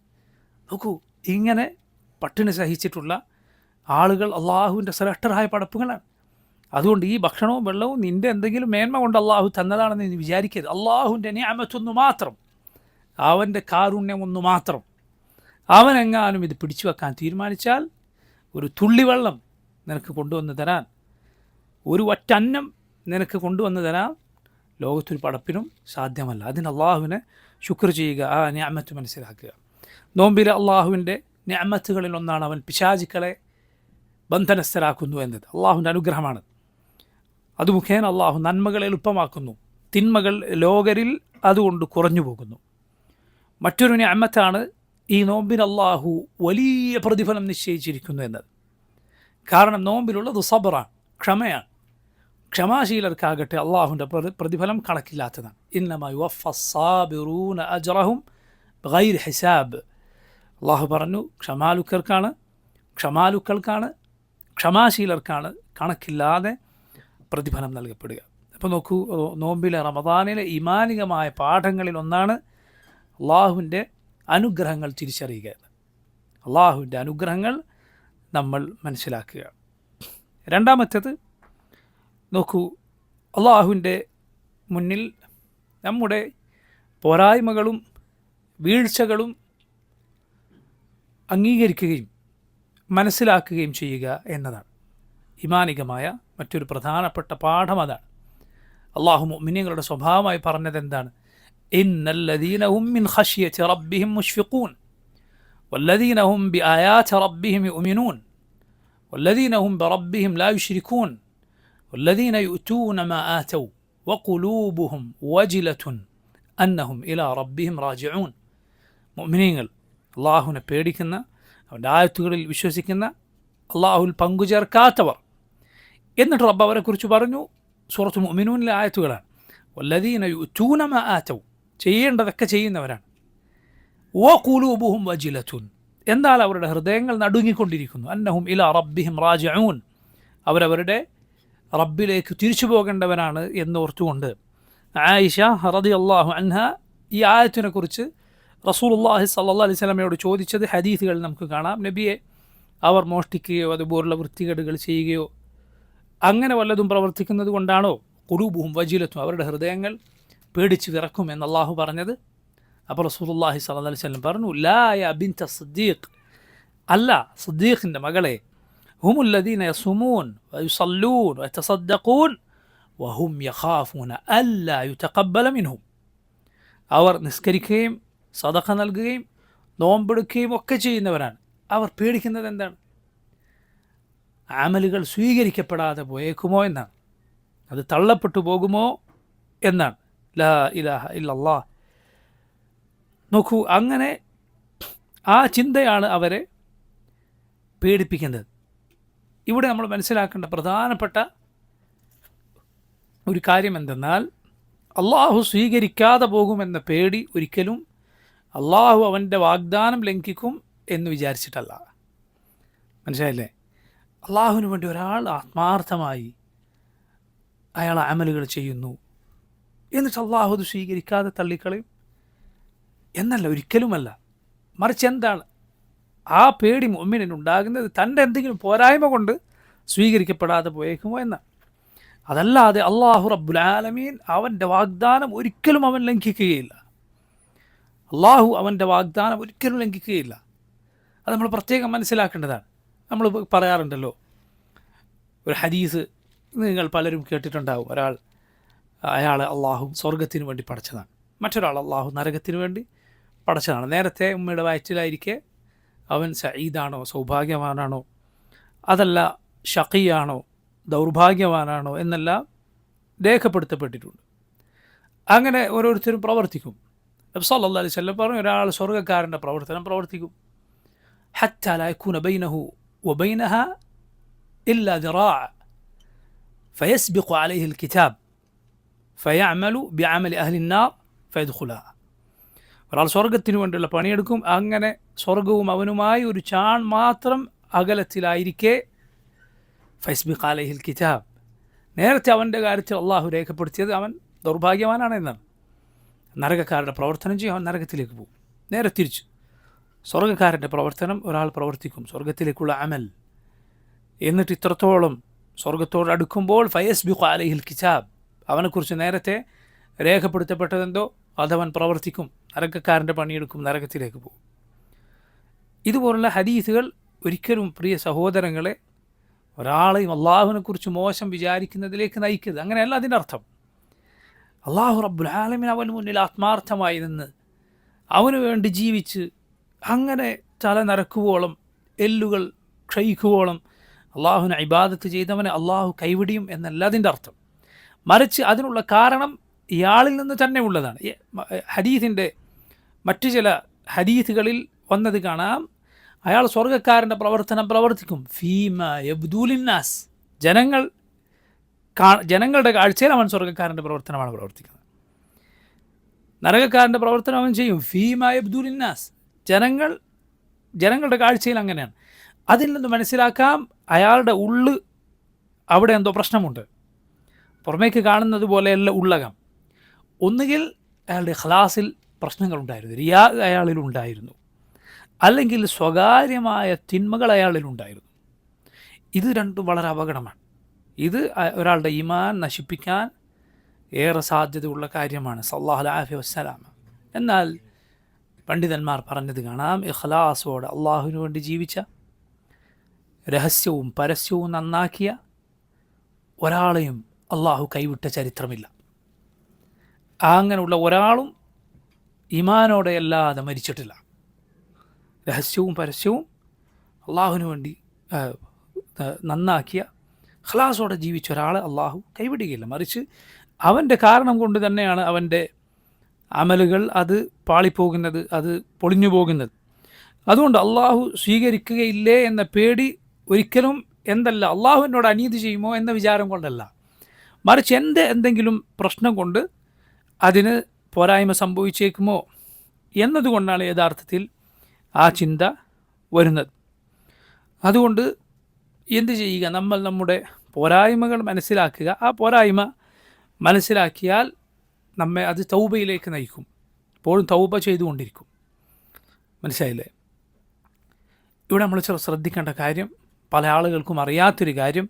നോക്കൂ, ഇങ്ങനെ പട്ടിണി സഹിച്ചിട്ടുള്ള ആളുകൾ അള്ളാഹുവിൻ്റെ ശ്രേഷ്ഠരായ പടപ്പുകളാണ്. അതുകൊണ്ട് ഈ ഭക്ഷണവും വെള്ളവും നിൻ്റെ എന്തെങ്കിലും മേന്മ കൊണ്ട് അള്ളാഹു തന്നതാണെന്ന് നീ വിചാരിക്കരുത്. അള്ളാഹുവിൻ്റെ നിഅമത്തൊന്നു മാത്രം, അവൻ്റെ കാരുണ്യം ഒന്ന് മാത്രം. അവനെങ്ങാനും ഇത് പിടിച്ചു വെക്കാൻ തീരുമാനിച്ചാൽ ഒരു തുള്ളി വെള്ളം നിനക്ക് കൊണ്ടുവന്ന് തരാൻ, ഒരു ഒറ്റന്നം നിനക്ക് കൊണ്ടുവന്ന് തരാൻ ലോകത്തൊരു പടപ്പിനും സാധ്യമല്ല. അതിന് അള്ളാഹുവിനെ ശുക്ർ ചെയ്യുക, ആ നിഅമത്ത് മനസ്സിലാക്കുക. നോമ്പിലെ അള്ളാഹുവിൻ്റെ നിഅമത്തുകളിൽ ഒന്നാണ് അവൻ പിശാചുക്കളെ ബന്ധനസ്ഥരാക്കുന്നു എന്നത്. അള്ളാഹുവിൻ്റെ അനുഗ്രഹമാണ്. അത് മുഖേന അള്ളാഹു നന്മകൾ എളുപ്പമാക്കുന്നു, തിന്മകൾ ലോകരിൽ അതുകൊണ്ട് കുറഞ്ഞു പോകുന്നു. മറ്റൊരു നിഅമത്താണ് ഈ നോമ്പിന് അള്ളാഹു വലിയ പ്രതിഫലം നിശ്ചയിച്ചിരിക്കുന്നു എന്നത്. കാരണം നോമ്പിലുള്ളത് സബറാണ്, ക്ഷമയാണ്. ക്ഷമാശീലർക്കാകട്ടെ അള്ളാഹുവിൻ്റെ പ്രതിഫലം കണക്കില്ലാത്തതാണ്. ഇന്നമാ യുവഫസ്സാബിറൂന അജ്റഹും ബിഗൈരി ഹിസാബ്. അള്ളാഹു പറഞ്ഞു, ക്ഷമാലുക്കൾക്കാണ്, ക്ഷമാശീലർക്കാണ് കണക്കില്ലാതെ പ്രതിഫലം നൽകപ്പെടുക. അപ്പോൾ നോക്കൂ, നോമ്പിലെ റമദാനിലെ ഈമാനികമായ പാഠങ്ങളിൽ ഒന്നാണ് അള്ളാഹുവിൻ്റെ അനുഗ്രഹങ്ങൾ തിരിച്ചറിയുക. അള്ളാഹുവിൻ്റെ അനുഗ്രഹങ്ങൾ നമ്മൾ മനസ്സിലാക്കുക. രണ്ടാമത്തേത്, നോക്കൂ, അള്ളാഹുവിൻ്റെ മുന്നിൽ നമ്മുടെ പോരായ്മകളും വീഴ്ചകളും അംഗീകരിക്കുകയും മനസ്സിലാക്കുകയും ചെയ്യുക എന്നതാണ് ഈമാനികമായ മറ്റൊരു പ്രധാനപ്പെട്ട പാഠം. അതാണ് അള്ളാഹു മുഅ്മിനീങ്ങളുടെ സ്വഭാവമായി പറഞ്ഞത്. എന്താണ്? ഇന്നല്ലദീന ഹും മിൻ ഖശ്യതി റബ്ബിഹിം മുശ്ഫിഖൂൻ വല്ലദീന ഹും ബിആയാതി റബ്ബിഹിം യുഅ്മിനൂൻ വല്ലദീന ഹും ബിറബ്ബിഹിം ലാ യുശ്രികൂൻ വല്ലദീന യുഅ്തൂന മാ ആതൗ വഖുലൂബുഹും വജിലത്തുൻ അന്നഹും ഇലാ റബ്ബിഹിം റാജിഊൻ. മുഅ്മിനീങ്ങൾ, അള്ളാഹുവിനെ പേടിക്കുന്ന, അവൻ്റെ ആയത്തുകളിൽ വിശ്വസിക്കുന്ന, അള്ളാഹുവിൽ പങ്കുചേർക്കാത്തവർ. എന്നിട്ട് റബ്ബ് അവരെക്കുറിച്ച് പറഞ്ഞു, സൂറത്തുൽ മുഅ്മിനൂനിലെ ആയത്തുകളാണ്. വല്ലദീന യുഅ്തൂന മാ ആതൗ, ചെയ്യേണ്ടതൊക്കെ ചെയ്യുന്നവരാണ്. വഖുലൂബുഹും വജിലത്തുൻ, എന്നാൽ അവരുടെ ഹൃദയങ്ങൾ നടുങ്ങിക്കൊണ്ടിരിക്കുന്നു. അന്നഹും ഇലാ റബ്ബിഹിം റാജിഊൻ, അവരവരുടെ റബ്ബിലേക്ക് തിരിച്ചു പോകേണ്ടവരാണ് എന്നോർത്തുകൊണ്ട് ആയിഷ റളിയല്ലാഹു അൻഹ ഈ ആയത്തിനെക്കുറിച്ച് റസൂലുള്ളാഹി സ്വല്ലല്ലാഹു അലൈഹി വസല്ലമയോട് ചോദിച്ചത് ഹദീസുകൾ നമുക്ക് കാണാം. നബിയെ, അവർ മോഷ്ടിക്കുകയോ അതുപോലുള്ള വൃത്തികേടുകൾ ചെയ്യുകയോ അങ്ങനെ വല്ലതും പ്രവർത്തിക്കുന്നത് കൊണ്ടാണോ ഖുലൂബുഹും വജിലത്തും, അവരുടെ ഹൃദയങ്ങൾ പേടിച്ച് വിറക്കുമെന്ന് അള്ളാഹു പറഞ്ഞത്? അപ്പോൾ റസൂലുള്ളാഹി സ്വല്ലല്ലാഹു അലൈഹി വസല്ലം പറഞ്ഞു, ലാ യാ ബിൻത സിദ്ദീഖ്, അല്ല സിദ്ദീഖിൻ്റെ മകളെ, ഹുമുല്ലദീന യസുമൂൻ വയുസല്ലൂൻ വയതസദ്ദഖൂൻ വഹും യഖാഫൂന അല്ലാ യുതഖബ്ബല മിൻഹും, അവർ നിസ്കരിക്കുകയും സദഖ നൽകുകയും നോമ്പെടുക്കുകയും ഒക്കെ ചെയ്യുന്നവരാണ്. അവർ പേടിക്കുന്നത് എന്താണ്? അമലുകൾ സ്വീകരിക്കപ്പെടാതെ പോയേക്കുമോ എന്നാണ്, അത് തള്ളപ്പെട്ടു പോകുമോ എന്നാണ്. ലാ ഇലാഹ ഇല്ലല്ലാഹ്. നോക്കൂ, അങ്ങനെ ആ ചിന്തയാണ് അവരെ പേടിപ്പിക്കുന്നത്. ഇവിടെ നമ്മൾ മനസ്സിലാക്കേണ്ട പ്രധാനപ്പെട്ട ഒരു കാര്യം എന്തെന്നാൽ അള്ളാഹു സ്വീകരിക്കാതെ പോകുമെന്ന പേടി ഒരിക്കലും അള്ളാഹു അവൻ്റെ വാഗ്ദാനം ലംഘിക്കും എന്ന് വിചാരിച്ചിട്ടല്ല. മനസ്സിലായില്ലേ? അള്ളാഹുവിന് വേണ്ടി ഒരാൾ ആത്മാർത്ഥമായി അയാൾ അമലുകൾ ചെയ്യുന്നു, എന്നിട്ട് അള്ളാഹു അത് സ്വീകരിക്കാതെ തള്ളിക്കളയും എന്നല്ല, ഒരിക്കലുമല്ല. മറിച്ച് എന്താണ് ആ പേടി മുഅ്മിനിനുണ്ടാകുന്നത്? തൻ്റെ എന്തെങ്കിലും പോരായ്മ കൊണ്ട് സ്വീകരിക്കപ്പെടാതെ പോയേക്കുമോ എന്നാണ്. അതല്ലാതെ അള്ളാഹു റബ്ബുൽ ആലമീൻ അവൻ്റെ വാഗ്ദാനം ഒരിക്കലും അവൻ ലംഘിക്കുകയില്ല. അള്ളാഹു അവൻ്റെ വാഗ്ദാനം ഒരിക്കലും ലംഘിക്കുകയില്ല. അത് നമ്മൾ പ്രത്യേകം മനസ്സിലാക്കേണ്ടതാണ്. നമ്മൾ പറയാറുണ്ടല്ലോ, ഒരു ഹദീസ് നിങ്ങൾ പലരും കേട്ടിട്ടുണ്ടാവും. അയാൾ അള്ളാഹു സ്വർഗത്തിന് വേണ്ടി പടച്ചതാണ്, മറ്റൊരാൾ അള്ളാഹു നരകത്തിന് വേണ്ടി പടച്ചതാണ്. നേരത്തെ ഉമ്മയുടെ വയറ്റിലായിരിക്കെ അവൻ സഈദാണോ, സൗഭാഗ്യവാനാണോ, അതല്ല ഷഖിയാണോ, ദൗർഭാഗ്യവാനാണോ എന്നെല്ലാം രേഖപ്പെടുത്തപ്പെട്ടിട്ടുണ്ട്. അങ്ങനെ ഓരോരുത്തരും പ്രവർത്തിക്കും. നബി സല്ലല്ലാഹു അലൈഹി വസല്ലം പറഞ്ഞു, ഒരാൾ സ്വർഗ്ഗക്കാരൻ്റെ പ്രവർത്തനം പ്രവർത്തിക്കും. ഹത്താ ലാ യകൂന ബൈനഹു വബൈനഹാ ഇല്ലാ ദിറാഅ ഫയസ്ബിഖു അലൈഹി അൽകിതാബ് ഫയഅമലു ബിഅമലി അഹ്ലി النار ഫയദ്ഖുലഹാ. ഒരാൾ സ്വർഗത്തിന് വേണ്ടിയുള്ള പണിയെടുക്കും. അങ്ങനെ സ്വർഗവും അവനുമായി ഒരു ചാൺ മാത്രം അകലത്തിലായിരിക്കെ ഫയസ്ബിഖു അലൈഹി അൽകിതാബ്, നേരത്തെ അവൻ്റെ കാര്യത്തിൽ അള്ളാഹു രേഖപ്പെടുത്തിയത് അവൻ ദൗർഭാഗ്യവാനാണ് എന്നാണ്. നരകക്കാരുടെ പ്രവർത്തനം ചെയ്യും, അവൻ നരകത്തിലേക്ക് പോകും. നേരെ തിരിച്ചു സ്വർഗ്ഗക്കാരൻ്റെ പ്രവർത്തനം ഒരാൾ പ്രവർത്തിക്കും, സ്വർഗത്തിലേക്കുള്ള അമൽ, എന്നിട്ട് ഇത്രത്തോളം സ്വർഗത്തോട് അടുക്കുമ്പോൾ ഫയസ്ബിഖു അലൈഹിൽ കിതാബ്, അവനെക്കുറിച്ച് നേരത്തെ രേഖപ്പെടുത്തപ്പെട്ടതെന്തോ അതവൻ പ്രവർത്തിക്കും, നരകക്കാരൻ്റെ പണിയെടുക്കും, നരകത്തിലേക്ക് പോകും. ഇതുപോലുള്ള ഹദീസുകൾ ഒരിക്കലും പ്രിയ സഹോദരങ്ങളെ ഒരാളെയും അള്ളാഹുവിനെക്കുറിച്ച് മോശം വിചാരിക്കുന്നതിലേക്ക് നയിക്കരുത്. അങ്ങനെയല്ല അതിൻ്റെ അർത്ഥം. അള്ളാഹു റബ്ബുൽ ആലമീൻ അവന് മുന്നിൽ ആത്മാർത്ഥമായി നിന്ന് അവന് വേണ്ടി ജീവിച്ച് അങ്ങനെ തല നരക്കുവോളം, എല്ലുകൾ ക്ഷയിക്കുവോളം അള്ളാഹുവിനെ ഇബാദത്ത് ചെയ്തവനെ അള്ളാഹു കൈവിടിയും എന്നല്ല അതിൻ്റെ അർത്ഥം. മറിച്ച് അതിനുള്ള കാരണം ഇയാളിൽ നിന്ന് തന്നെ ഉള്ളതാണ്. ഹദീസിൻ്റെ മറ്റു ചില ഹദീസുകളിൽ വന്നത് കാണാം, അയാൾ സ്വർഗ്ഗക്കാരൻ്റെ പ്രവർത്തനം പ്രവർത്തിക്കും. ഫീമ യബ്ദൂലിന്നാസ്, ജനങ്ങളുടെ കാഴ്ചയിൽ അവൻ സ്വർഗ്ഗക്കാരൻ്റെ പ്രവർത്തനമാണ് പ്രവർത്തിക്കുന്നത്. നരകക്കാരൻ്റെ പ്രവർത്തനം അവൻ ചെയ്യും ഫീമ യബ്ദൂലിന്നാസ്, ജനങ്ങളുടെ കാഴ്ചയിൽ അങ്ങനെയാണ്. അതിൽ നിന്ന് മനസ്സിലാക്കാം അയാളുടെ ഉള്ള് അവിടെ എന്തോ പ്രശ്നമുണ്ട്. പുറമേക്ക് കാണുന്നത് പോലെയല്ല ഉള്ളകം. ഒന്നുകിൽ അയാളുടെ ഖലാസിൽ പ്രശ്നങ്ങളുണ്ടായിരുന്നു, റിയാ അയാളിലുണ്ടായിരുന്നു, അല്ലെങ്കിൽ സ്വകാര്യമായ തിന്മകൾ അയാളിലുണ്ടായിരുന്നു. ഇത് രണ്ടും വളരെ അപകടമാണ്. ഇത് ഒരാളുടെ ഈമാൻ നശിപ്പിക്കാൻ ഏറെ സാധ്യതയുള്ള കാര്യമാണ്. സല്ലല്ലാഹു അലൈഹി വസല്ലം. എന്നാൽ പണ്ഡിതന്മാർ പറഞ്ഞത് കാണാം, ഇഖ്ലാസോടെ അള്ളാഹുവിന് വേണ്ടി ജീവിച്ച, രഹസ്യവും പരസ്യവും നന്നാക്കിയ ഒരാളെയും അള്ളാഹു കൈവിട്ട ചരിത്രമില്ല. അങ്ങനെയുള്ള ഒരാളും ഈമാനോടെ അല്ലാതെ മരിച്ചിട്ടില്ല. രഹസ്യവും പരസ്യവും അള്ളാഹുവിന് വേണ്ടി നന്നാക്കിയ ഖലാസോടെ ജീവിച്ച ഒരാളെ അള്ളാഹു കൈവിടുകയില്ല. മറിച്ച് അവൻ്റെ കാരണം കൊണ്ട് തന്നെയാണ് അവൻ്റെ അമലുകൾ അത് പാളിപ്പോകുന്നത്, അത് പൊളിഞ്ഞു പോകുന്നത്. അതുകൊണ്ട് അള്ളാഹു സ്വീകരിക്കുകയില്ലേ എന്ന പേടി ഒരിക്കലും എന്തല്ല, അള്ളാഹു എന്നോട് അനീതി ചെയ്യുമോ എന്ന വിചാരം കൊണ്ടല്ല, മറിച്ച് എന്തെങ്കിലും പ്രശ്നം കൊണ്ട് അതിന് പോരായ്മ സംഭവിച്ചേക്കുമോ എന്നതുകൊണ്ടാണ് യഥാർത്ഥത്തിൽ ആ ചിന്ത വരുന്നത്. അതുകൊണ്ട് എന്ത് ചെയ്യുക, നമ്മൾ നമ്മുടെ പോരായ്മകൾ മനസ്സിലാക്കുക. ആ പോരായ്മ മനസ്സിലാക്കിയാൽ നമ്മെ അത് തൗബയിലേക്ക് നയിക്കും. എപ്പോഴും തൗബ ചെയ്തുകൊണ്ടിരിക്കും. മനസ്സിലായില്ലേ? ഇവിടെ നമ്മൾ ശ്രദ്ധിക്കേണ്ട കാര്യം, പല ആളുകൾക്കും അറിയാത്തൊരു കാര്യം,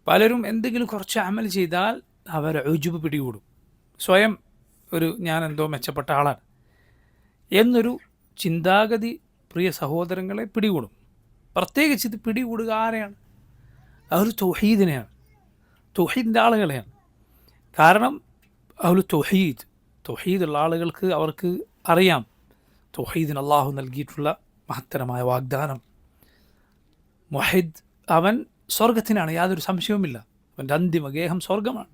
പലരും എന്തെങ്കിലും കുറച്ച് അമൽ ചെയ്താൽ അവർ ഉജ്ബ് പിടികൂടും. സ്വയം ഞാനെന്തോ മെച്ചപ്പെട്ട ആളാണ് എന്നൊരു ചിന്താഗതി പ്രിയ സഹോദരങ്ങളെ പിടികൂടും. പ്രത്യേകിച്ച് ഇത് പിടികൂടുക ആരെയാണ്? അവർ തൗഹീദിനെയാണ്, തൗഹീദിൻ്റെ ആളുകളെയാണ്. കാരണം അവർ തൗഹീദുള്ള ആളുകൾക്ക് അവർക്ക് അറിയാം തൗഹീദിന് അള്ളാഹു നൽകിയിട്ടുള്ള മഹത്തരമായ വാഗ്ദാനം. മുഹിദ് അവൻ സ്വർഗത്തിനാണ്, യാതൊരു സംശയവുമില്ല. അവൻ്റെ അന്തിമ ഗേഹം സ്വർഗമാണ്.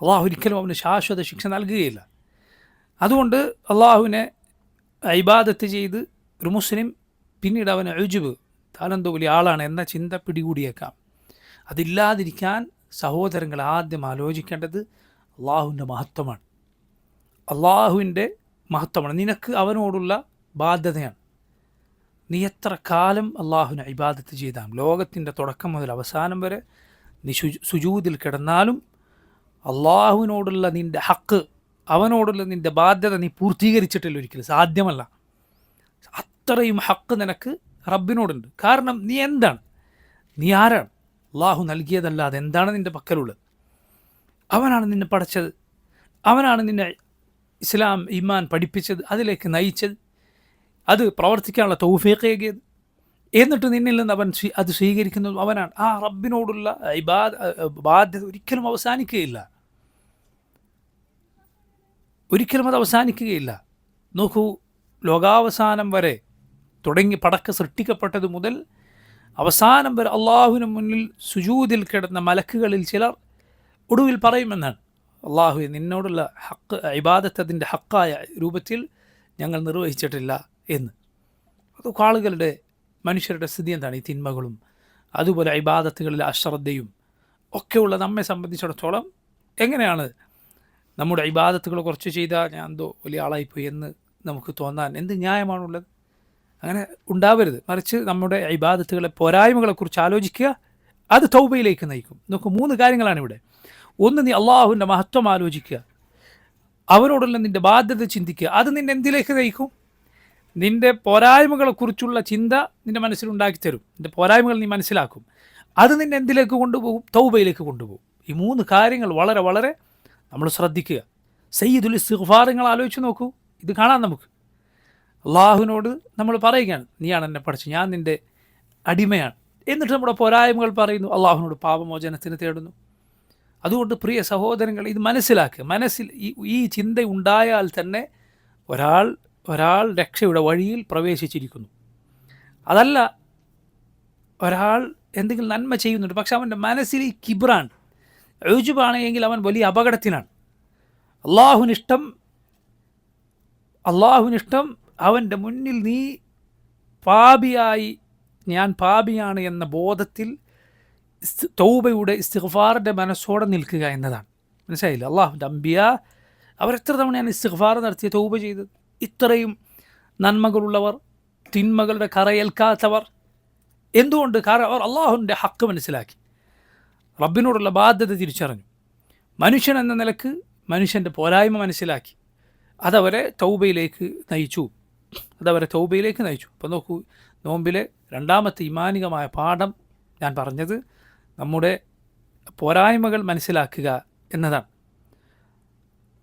അള്ളാഹു ഒരിക്കലും അവന് ശാശ്വത ശിക്ഷ നൽകുകയില്ല. അതുകൊണ്ട് അള്ളാഹുവിനെ ഇബാദത്ത് ചെയ്ത് ഒരു മുസ്ലിം പിന്നീട് അവന് ഉജ്ബ്, താനെന്തോ വലിയ ആളാണ് എന്ന ചിന്ത പിടികൂടിയേക്കാം. അതില്ലാതിരിക്കാൻ സഹോദരങ്ങൾ ആദ്യം ആലോചിക്കേണ്ടത് അള്ളാഹുവിൻ്റെ മഹത്വമാണ്. അള്ളാഹുവിൻ്റെ മഹത്വമാണ്. നിനക്ക് അവനോടുള്ള ബാധ്യതയാണ്. നീ എത്ര കാലം അള്ളാഹുവിനെ ഇബാദത്ത് ചെയ്താൽ, ലോകത്തിൻ്റെ തുടക്കം മുതൽ അവസാനം വരെ നീ സുജൂദിൽ കിടന്നാലും അള്ളാഹുവിനോടുള്ള നിൻ്റെ ഹക്ക്, അവനോടുള്ള നിൻ്റെ ബാധ്യത നീ പൂർത്തീകരിച്ചിട്ടില്ല, ഒരിക്കലും സാധ്യമല്ല. അത്രയും ഹക്ക് നിനക്ക് റബ്ബിനോടുണ്ട്. കാരണം നീ എന്താണ്, നീ ആരാണ്? അള്ളാഹു നൽകിയതല്ലാതെ എന്താണ് നിൻ്റെ പക്കലുള്ളത്? അവനാണ് നിന്നെ പഠിച്ചത്, അവനാണ് നിന്നെ ഇസ്ലാം ഈമാൻ പഠിപ്പിച്ചത്, അതിലേക്ക് നയിച്ചത്, അത് പ്രവർത്തിക്കാനുള്ള തൗഫീഖ് ഏകിയത്. എന്നിട്ട് നിന്നിൽ നിന്ന് അവൻ അത് സ്വീകരിക്കുന്നതും അവനാണ്. ആ റബ്ബിനോടുള്ള ബാധ്യത ഒരിക്കലും അവസാനിക്കുകയില്ല, ഒരിക്കലും അത് അവസാനിക്കുകയില്ല. നോക്കൂ, ലോകാവസാനം വരെ തുടങ്ങി പടക്ക സൃഷ്ടിക്കപ്പെട്ടത് മുതൽ അവസാനം വരെ അള്ളാഹുവിന് മുന്നിൽ സുജൂദിൽ കിടന്ന മലക്കുകളിൽ ചിലർ ഒടുവിൽ പറയുമെന്നാണ്, അള്ളാഹുവെ നിന്നോടുള്ള ഹക്ക് ഇബാദത്ത് അതിൻ്റെ ഹക്കായ രൂപത്തിൽ ഞങ്ങൾ നിർവഹിച്ചിട്ടില്ല എന്ന്. അതൊക്കെ ആളുകളുടെ, മനുഷ്യരുടെ സ്ഥിതി എന്താണ്? ഈ തിന്മകളും അതുപോലെ ഇബാദത്തുകളിലെ അശ്രദ്ധയും ഒക്കെയുള്ള നമ്മെ സംബന്ധിച്ചിടത്തോളം എങ്ങനെയാണ് നമ്മുടെ ഇബാദത്തുകൾ കുറച്ച് ചെയ്താൽ ഞാൻ എന്തോ വലിയ ആളായിപ്പോയി എന്ന് നമുക്ക് തോന്നാൻ എന്ത് ന്യായമാണുള്ളത്? അങ്ങനെ ഉണ്ടാവരുത്. മറിച്ച് നമ്മുടെ ഇബാദത്തുകളെ പോരായ്മകളെക്കുറിച്ച് ആലോചിക്കുക, അത് തൗബയിലേക്ക് നയിക്കും. നമുക്ക് 3 കാര്യങ്ങളാണ് ഇവിടെ. ഒന്ന്, നീ അള്ളാഹുവിൻ്റെ മഹത്വം ആലോചിക്കുക, അവനോടുള്ള നിൻ്റെ ബാധ്യത ചിന്തിക്കുക. അത് നിന്നെ എന്തിലേക്ക് നയിക്കും? നിൻ്റെ പോരായ്മകളെക്കുറിച്ചുള്ള ചിന്ത നിൻ്റെ മനസ്സിലുണ്ടാക്കി തരും. നിൻ്റെ പോരായ്മകൾ നീ മനസ്സിലാക്കും. അത് നിന്നെ എന്തിലേക്ക് കൊണ്ടുപോകും? തൗബയിലേക്ക് കൊണ്ടുപോകും. ഈ 3 കാര്യങ്ങൾ വളരെ വളരെ നമ്മൾ ശ്രദ്ധിക്കുക. സയ്യിദുൽ ഇസ്തിഗ്ഫാറുകൾ ആലോചിച്ച് നോക്കൂ. ഇത് കാണാം നമുക്ക്. അള്ളാഹുവിനോട് നമ്മൾ പറയുകയാണ്, നീയാണ് എന്നെ പഠിച്ചത്, ഞാൻ നിൻ്റെ അടിമയാണ്. എന്നിട്ട് നമ്മുടെ പോരായ്മകൾ പറയുന്നു, അള്ളാഹുവിനോട് പാപമോചനത്തിന് തേടുന്നു. അതുകൊണ്ട് പ്രിയ സഹോദരങ്ങൾ, ഇത് മനസ്സിലാക്കുക. മനസ്സിൽ ഈ ചിന്ത ഉണ്ടായാൽ തന്നെ ഒരാൾ രക്ഷയുടെ വഴിയിൽ പ്രവേശിച്ചിരിക്കുന്നു. അതല്ല, ഒരാൾ എന്തെങ്കിലും നന്മ ചെയ്യുന്നുണ്ട്, പക്ഷെ അവൻ്റെ മനസ്സിൽ ഈ കിബ്റാണ്, ഉജ്ബാണ് എങ്കിൽ അവൻ വലിയ അപകടത്തിനാണ്. അള്ളാഹുവിനിഷ്ടം അവൻ്റെ മുന്നിൽ നീ പാപിയായി, ഞാൻ പാപിയാണ് എന്ന ബോധത്തിൽ തൗബയുടെ ഇസ്തിഗ്ഫാറിൻ്റെ മനസ്സോടെ നിൽക്കുക എന്നതാണ്. മനസ്സിലായില്ല? അള്ളാഹുവിൻ്റെ അമ്പിയ അവരെത്ര തവണയാണ് ഇസ്തിഗ്ഫാർ നടത്തിയ തൗബ ചെയ്തത്? ഇത്രയും നന്മകളുള്ളവർ, തിന്മകളുടെ കറയേൽക്കാത്തവർ. എന്തുകൊണ്ട്? കാരണം അവർ അള്ളാഹുവിൻ്റെ ഹക്ക് മനസ്സിലാക്കി, റബ്ബിനോടുള്ള ബാധ്യത തിരിച്ചറിഞ്ഞു, മനുഷ്യൻ എന്ന നിലക്ക് മനുഷ്യൻ്റെ പോരായ്മ മനസ്സിലാക്കി. അതവരെ തൗബയിലേക്ക് നയിച്ചു. അപ്പോൾ നോക്കൂ, നോമ്പിലെ രണ്ടാമത്തെ ഈമാനികമായ പാഠം ഞാൻ പറഞ്ഞത് നമ്മുടെ പോരായ്മകൾ മനസ്സിലാക്കുക എന്നതാണ്.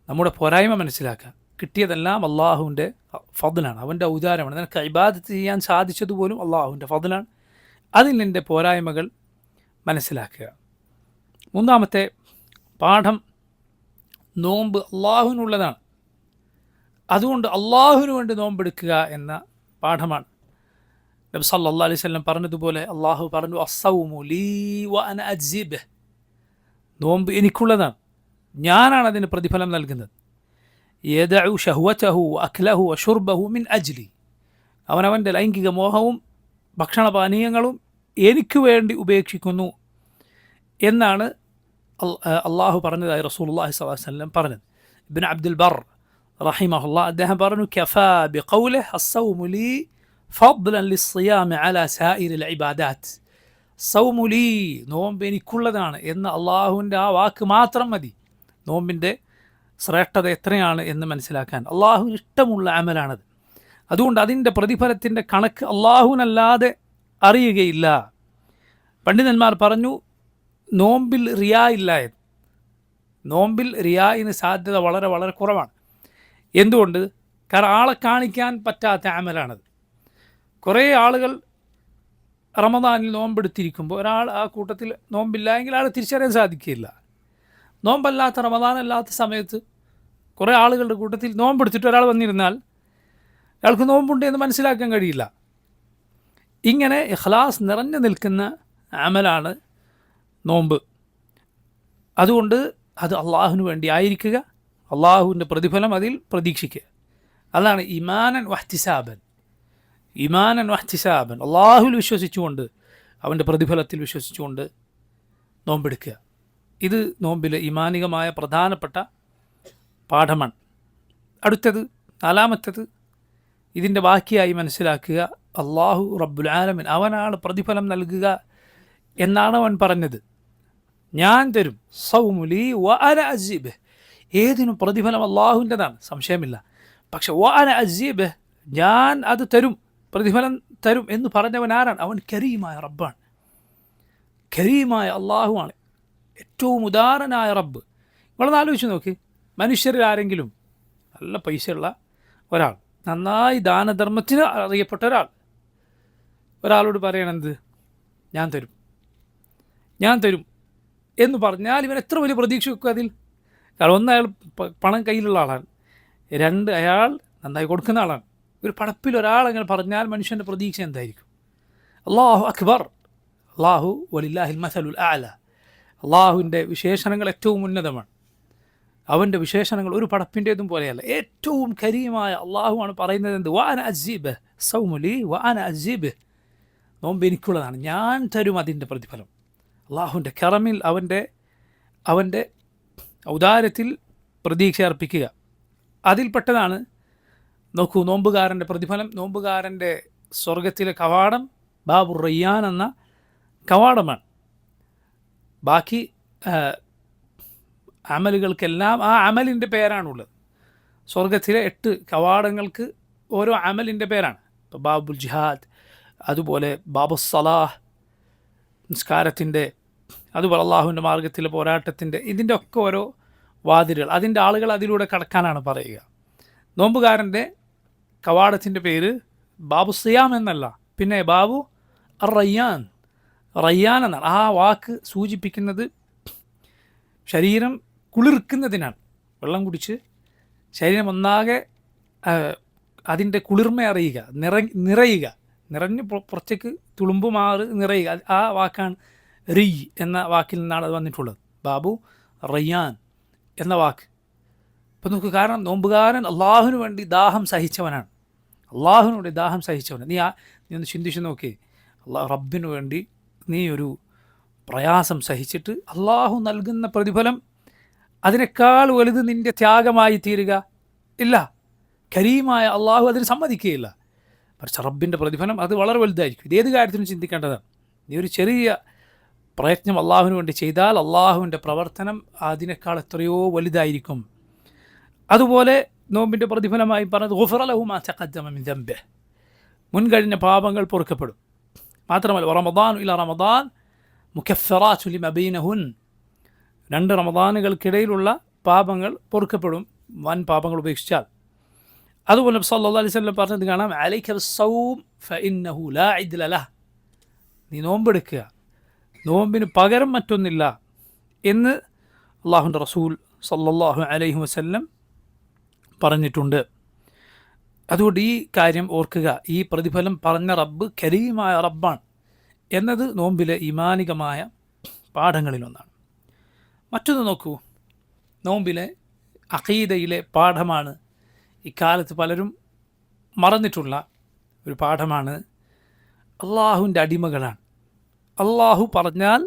നമ്മുടെ പോരായ്മ മനസ്സിലാക്കുക. കിട്ടിയതെല്ലാം അള്ളാഹുവിൻ്റെ ഫദ്ലാണ്, അവൻ്റെ ഔദാര്യമാണ്. നിനക്ക് ഇബാദത്ത് ചെയ്യാൻ സാധിച്ചതുപോലും അള്ളാഹുവിൻ്റെ ഫദ്ലാണ്. അതിൽ നിൻ്റെ പോരായ്മകൾ മനസ്സിലാക്കുക. 3ാമത്തെ പാഠം, നോമ്പ് അള്ളാഹുവിനുള്ളതാണ്. അതുകൊണ്ട് അള്ളാഹുവിന് വേണ്ടി നോമ്പെടുക്കുക എന്ന പാഠമാണ്. നബി സല്ലല്ലാഹു അലൈഹി വസല്ലം പറഞ്ഞതുപോലെ അള്ളാഹു പറഞ്ഞു, അസ്സൗമു ലീ വ അന അജ്സി ബിഹ്, നോമ്പ് എനിക്കുള്ളതാണ്, ഞാനാണ് അതിന് പ്രതിഫലം നൽകുന്നത്. യദഉ ശഹ്വതഹു അക്ലഹു വശുർബഹു മിൻ അജ്ലി, അവനവൻ്റെ ലൈംഗിക മോഹവും ഭക്ഷണപാനീയങ്ങളും എനിക്ക് വേണ്ടി ഉപേക്ഷിക്കുന്നു എന്നാണ് അള്ളാഹു പറഞ്ഞതായി റസൂലുള്ളാഹി സ്വല്ലല്ലാഹു അലൈഹി വസല്ലം പറഞ്ഞത്. ഇബ്നു അബ്ദുൽ ബർ റഹിമഹുല്ലാ അദ്ദേഹം പറഞ്ഞു, കഫാ ബിഖൗലിഹി അസ്സൗമു ലീ ഫദ്ലൻ ലിസ്സിയാമി അലാ സായിരിൽ ഇബാദാത്ത്, സൗമു ലീ, നോമ്പ് എനിക്കുള്ളതാണ് എന്ന അള്ളാഹുവിൻ്റെ ആ വാക്ക് മാത്രം മതി നോമ്പിൻ്റെ ശ്രേഷ്ഠത എത്രയാണ് എന്ന് മനസ്സിലാക്കാൻ. അള്ളാഹുവിന് ഇഷ്ടമുള്ള അമലാണത്. അതുകൊണ്ട് അതിൻ്റെ പ്രതിഫലത്തിൻ്റെ കണക്ക് അള്ളാഹുവിനല്ലാതെ അറിയുകയില്ല. പണ്ഡിതന്മാർ പറഞ്ഞു, നോമ്പിൽ റിയാ ഇല്ല. നോമ്പിൽ റിയായിന് സാധ്യത വളരെ വളരെ കുറവാണ്. എന്തുകൊണ്ട്? കാരണം ആളെ കാണിക്കാൻ പറ്റാത്ത അമലാണത്. കുറേ ആളുകൾ റമദാനിൽ നോമ്പെടുത്തിരിക്കുമ്പോൾ ഒരാൾ ആ കൂട്ടത്തിൽ നോമ്പില്ല എങ്കിൽ ആളെ തിരിച്ചറിയാൻ സാധിക്കില്ല. നോമ്പല്ലാത്ത റമദാനല്ലാത്ത സമയത്ത് കുറേ ആളുകളുടെ കൂട്ടത്തിൽ നോമ്പെടുത്തിട്ട് ഒരാൾ വന്നിരുന്നാൽ അയാൾക്ക് നോമ്പുണ്ട് എന്ന് മനസ്സിലാക്കാൻ കഴിയില്ല. ഇങ്ങനെ ഇഖ്ലാസ് നിറഞ്ഞു നിൽക്കുന്ന അമലാണ് നോമ്പ്. അതുകൊണ്ട് അത് അള്ളാഹുവിന് വേണ്ടി ആയിരിക്കുക, അള്ളാഹുവിൻ്റെ പ്രതിഫലം അതിൽ പ്രതീക്ഷിക്കുക. അതാണ് ഈമാനൻ വഹ്തിസാബൻ. അള്ളാഹുവിൽ വിശ്വസിച്ചുകൊണ്ട് അവൻ്റെ പ്രതിഫലത്തിൽ വിശ്വസിച്ചുകൊണ്ട് നോമ്പെടുക്കുക. ഇത് നോമ്പിലെ ഈമാനികമായ പ്രധാനപ്പെട്ട പാഠമാണ്. അടുത്തത് നാലാമത്തേത്, ഇതിൻ്റെ ബാക്കിയായി മനസ്സിലാക്കുക, അള്ളാഹു റബ്ബുൽ ആലമീൻ അവനാണ് പ്രതിഫലം നൽകുക എന്നാണ് അവൻ പറഞ്ഞത്. ഞാൻ തരും, സൗമുലി വ അന അസീബ്, ഏതിനും പ്രതിഫലം അള്ളാഹുവിൻ്റെതാണ്, സംശയമില്ല. പക്ഷെ വ അന അസീബ്, ഞാൻ അത് തരും, പ്രതിഫലം തരും എന്ന് പറഞ്ഞവൻ ആരാണ്? അവൻ കരീമായ റബ്ബാണ്. കരീമായ അള്ളാഹുവാണ്, ഏറ്റവും ഉദാരനായ റബ്ബ്. നിങ്ങളൊന്ന് ആലോചിച്ച് നോക്ക്, മനുഷ്യരിൽ ആരെങ്കിലും നല്ല പൈസയുള്ള ഒരാൾ, നന്നായി ദാനധർമ്മത്തിന് അറിയപ്പെട്ട ഒരാളോട് പറയണെന്ത്, ഞാൻ തരും ഞാൻ തരും എന്ന് പറഞ്ഞാൽ ഇവൻ എത്ര വലിയ പ്രതീക്ഷ വെക്കും അതിൽ? കാരണം ഒന്ന്, അയാൾ പണം കയ്യിലുള്ള ആളാണ്. രണ്ട്, അയാൾ നന്നായി കൊടുക്കുന്ന ആളാണ്. ഒരു പടപ്പിൽ ഒരാൾ അങ്ങനെ പറഞ്ഞാൽ മനുഷ്യൻ്റെ പ്രതീക്ഷ എന്തായിരിക്കും? അല്ലാഹു അക്ബർ, അല്ലാഹു വലില്ലാഹിൽ മസലുൽ അഅല, അള്ളാഹുവിൻ്റെ വിശേഷണങ്ങൾ ഏറ്റവും ഉന്നതമാണ്. അവൻ്റെ വിശേഷണങ്ങൾ ഒരു പടപ്പിൻ്റേതും പോലെയല്ല. ഏറ്റവും കരീമായ അള്ളാഹുവാണ് പറയുന്നത് എന്ത്? വ അന അസീബ്, സൗമുലി വ അന അസീബ്, നോമ്പ് എനിക്കുള്ളതാണ്, ഞാൻ തരും അതിൻ്റെ പ്രതിഫലം. അള്ളാഹുവിൻ്റെ കറമിൽ, അവൻ്റെ ഔദാര്യത്തിൽ പ്രതീക്ഷ അർപ്പിക്കുക. അതിൽപ്പെട്ടതാണ്, നോക്കൂ, നോമ്പുകാരൻ്റെ പ്രതിഫലം. നോമ്പുകാരൻ്റെ സ്വർഗത്തിലെ കവാടം ബാബുർ റയ്യാൻ എന്ന കവാടമാണ്. ബാക്കി അമലുകൾക്കെല്ലാം ആ അമലിൻ്റെ പേരാണുള്ളത്. സ്വർഗത്തിലെ 8 കവാടങ്ങൾക്ക് ഓരോ അമലിൻ്റെ പേരാണ്. ഇപ്പോൾ ബാബുൽ ജിഹാദ്, അതുപോലെ ബാബുസ് സലാഹ്, നിസ്കാരത്തിൻ്റെ, അതുപോലെ അള്ളാഹുവിൻ്റെ മാർഗത്തിലെ പോരാട്ടത്തിൻ്റെ, ഇതിൻ്റെ ഒക്കെ ഓരോ വാതിലുകൾ, അതിൻ്റെ ആളുകൾ അതിലൂടെ കടക്കാനാണ് പറയുക. നോമ്പുകാരൻ്റെ കവാടത്തിൻ്റെ പേര് ബാബു സിയാം എന്നല്ല, പിന്നെ ബാബു റയ്യാൻ, റയ്യാൻ എന്നാണ്. ആ വാക്ക് സൂചിപ്പിക്കുന്നത് ശരീരം കുളിർക്കുന്നതിനാണ്. വെള്ളം കുടിച്ച് ശരീരം ഒന്നാകെ അതിൻ്റെ കുളിർമ അറിയുക, നിറഞ്ഞ് പുറത്തേക്ക് തുളുമ്പുമാറ് നിറയുക. ആ വാക്കാണ് റിയ് എന്ന വാക്കിൽ നിന്നാണ് അത് വന്നിട്ടുള്ളത്. ബാബു റയ്യാൻ എന്ന വാക്ക്. ഇപ്പം നോക്ക്, കാരണം നോമ്പുകാരൻ അള്ളാഹുവിന് വേണ്ടി ദാഹം സഹിച്ചവനാണ്. അള്ളാഹുവിന് വേണ്ടി ദാഹം സഹിച്ചവനാണ്. നീ ഒന്ന് ചിന്തിച്ച് നോക്കി, റബ്ബിന് വേണ്ടി നീ ഒരു പ്രയാസം സഹിച്ചിട്ട് അള്ളാഹു നൽകുന്ന പ്രതിഫലം അതിനേക്കാൾ വലുത് നിൻ്റെ ത്യാഗമായി തീരുക ഇല്ല. കരീമായ അള്ളാഹു അതിന് സമ്മതിക്കുകയില്ല. പക്ഷെ റബ്ബിൻ്റെ പ്രതിഫലം അത് വളരെ വലുതായിരിക്കും. ഇതേത് കാര്യത്തിനും ചിന്തിക്കേണ്ടതാണ്. നീ ഒരു ചെറിയ പ്രയത്നം അള്ളാഹുവിന് വേണ്ടി ചെയ്താൽ അള്ളാഹുവിൻ്റെ പ്രവർത്തനം അതിനേക്കാൾ എത്രയോ വലുതായിരിക്കും. അതുപോലെ നോമ്പിൻ്റെ പ്രതിഫലമായി പറഞ്ഞത് ഗുഫിറ ലഹു മാ തഖദ്ദമ മിൻ ദംബിഹി, മുൻകഴിഞ്ഞ പാപങ്ങൾ പൊറുക്കപ്പെടും. മാത്രമല്ല റമദാനു ഇല റമദാൻ മുകഫിറാത്തു ലിമാ ബൈനഹുൻ, 2 റമദാനുകൾക്കിടയിലുള്ള പാപങ്ങൾ പൊറുക്കപ്പെടും, വൻ പാപങ്ങൾ ഉപേക്ഷിച്ചാൽ. അതുപോലെ സല്ലല്ലാഹു അലൈഹി വസല്ലം പറഞ്ഞത് കാണാം, അലൈക ബിസ്സൗം ഫഇന്നഹു ലാ ഇദ്ല ലഹ്, നീ നോമ്പെടുക്കുക, നോമ്പിന് പകരം മറ്റൊന്നില്ല എന്ന് അള്ളാഹുവിൻ്റെ റസൂൽ സല്ലല്ലാഹു അലൈഹി വസല്ലം പറഞ്ഞിട്ടുണ്ട്. അതുകൊണ്ട് ഈ കാര്യം ഓർക്കുക, ഈ പ്രതിഫലം പറഞ്ഞ റബ്ബ് കരീമായ റബ്ബാണ് എന്നത് നോമ്പിലെ ഈമാനികമായ പാഠങ്ങളിലൊന്നാണ്. മറ്റൊന്ന് നോക്കൂ, നോമ്പിലെ അഖീദയിലെ പാഠമാണ്, ഇക്കാലത്ത് പലരും മറന്നിട്ടുള്ള ഒരു പാഠമാണ്. അള്ളാഹുവിൻ്റെ അടിമകളാണ്. അള്ളാഹു പറഞ്ഞാൽ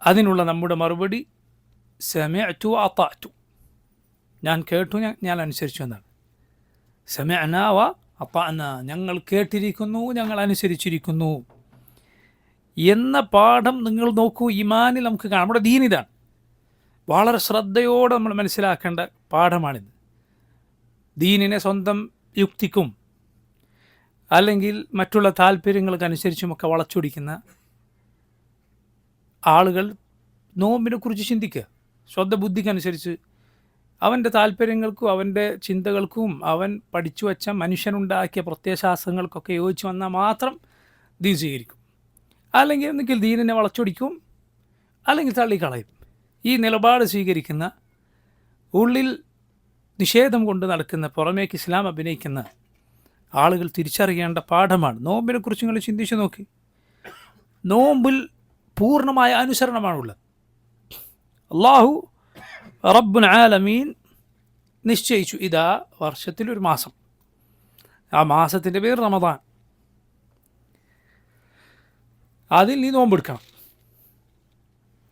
അതിനുള്ള നമ്മുടെ മറുപടി സമിഅ്തു അതഅ്തു, ഞാൻ കേട്ടു, ഞാൻ അനുസരിച്ചു എന്നാണ്. സമിഅ്ന വ അതഅ്ന, ഞങ്ങൾ കേട്ടിരിക്കുന്നു, ഞങ്ങൾ അനുസരിച്ചിരിക്കുന്നു എന്ന പാഠം നിങ്ങൾ നോക്കൂ. ഈമാനിൽ നമുക്ക് കാണാം. നമ്മുടെ ദീൻ ഇതാണ്. വളരെ ശ്രദ്ധയോടെ നമ്മൾ മനസ്സിലാക്കേണ്ട പാഠമാണിത്. ദീനിനെ സ്വന്തം യുക്തിക്കും അല്ലെങ്കിൽ മറ്റുള്ള താല്പര്യങ്ങൾക്കനുസരിച്ചുമൊക്കെ വളച്ചൊടിക്കുന്ന ആളുകൾ നോമ്പിനെക്കുറിച്ച് ചിന്തിക്കുക. സ്വന്തബുദ്ധിക്കനുസരിച്ച് അവൻ്റെ താല്പര്യങ്ങൾക്കും അവൻ്റെ ചിന്തകൾക്കും അവൻ പഠിച്ചു വച്ച മനുഷ്യനുണ്ടാക്കിയ പ്രത്യയശാസ്ത്രങ്ങൾക്കൊക്കെ യോജിച്ച് വന്നാൽ മാത്രം ദീൻ സ്വീകരിക്കും. അല്ലെങ്കിൽ ഒന്നുകിൽ ദീനിനെ വളച്ചൊടിക്കും, അല്ലെങ്കിൽ തള്ളിക്കളയും. ഈ നിലപാട് സ്വീകരിക്കുന്ന, ഉള്ളിൽ നിഷേധം കൊണ്ട് നടക്കുന്ന, പുറമേക്ക് ഇസ്ലാം അഭിനയിക്കുന്ന ആളുകൾ തിരിച്ചറിയേണ്ട പാഠമാണ്. നോമ്പിനെക്കുറിച്ച് നിങ്ങൾ ചിന്തിച്ച് നോക്കി. നോമ്പിൽ പൂർണ്ണമായ അനുസരണമാണുള്ളത്. അല്ലാഹു റബ്ബുൽ ആലമീൻ നിശ്ചയിച്ചു, ഇതാ വർഷത്തിലൊരു മാസം, ആ മാസത്തിൻ്റെ പേര് റമദാൻ, അതിൽ നീ നോമ്പെടുക്കണം.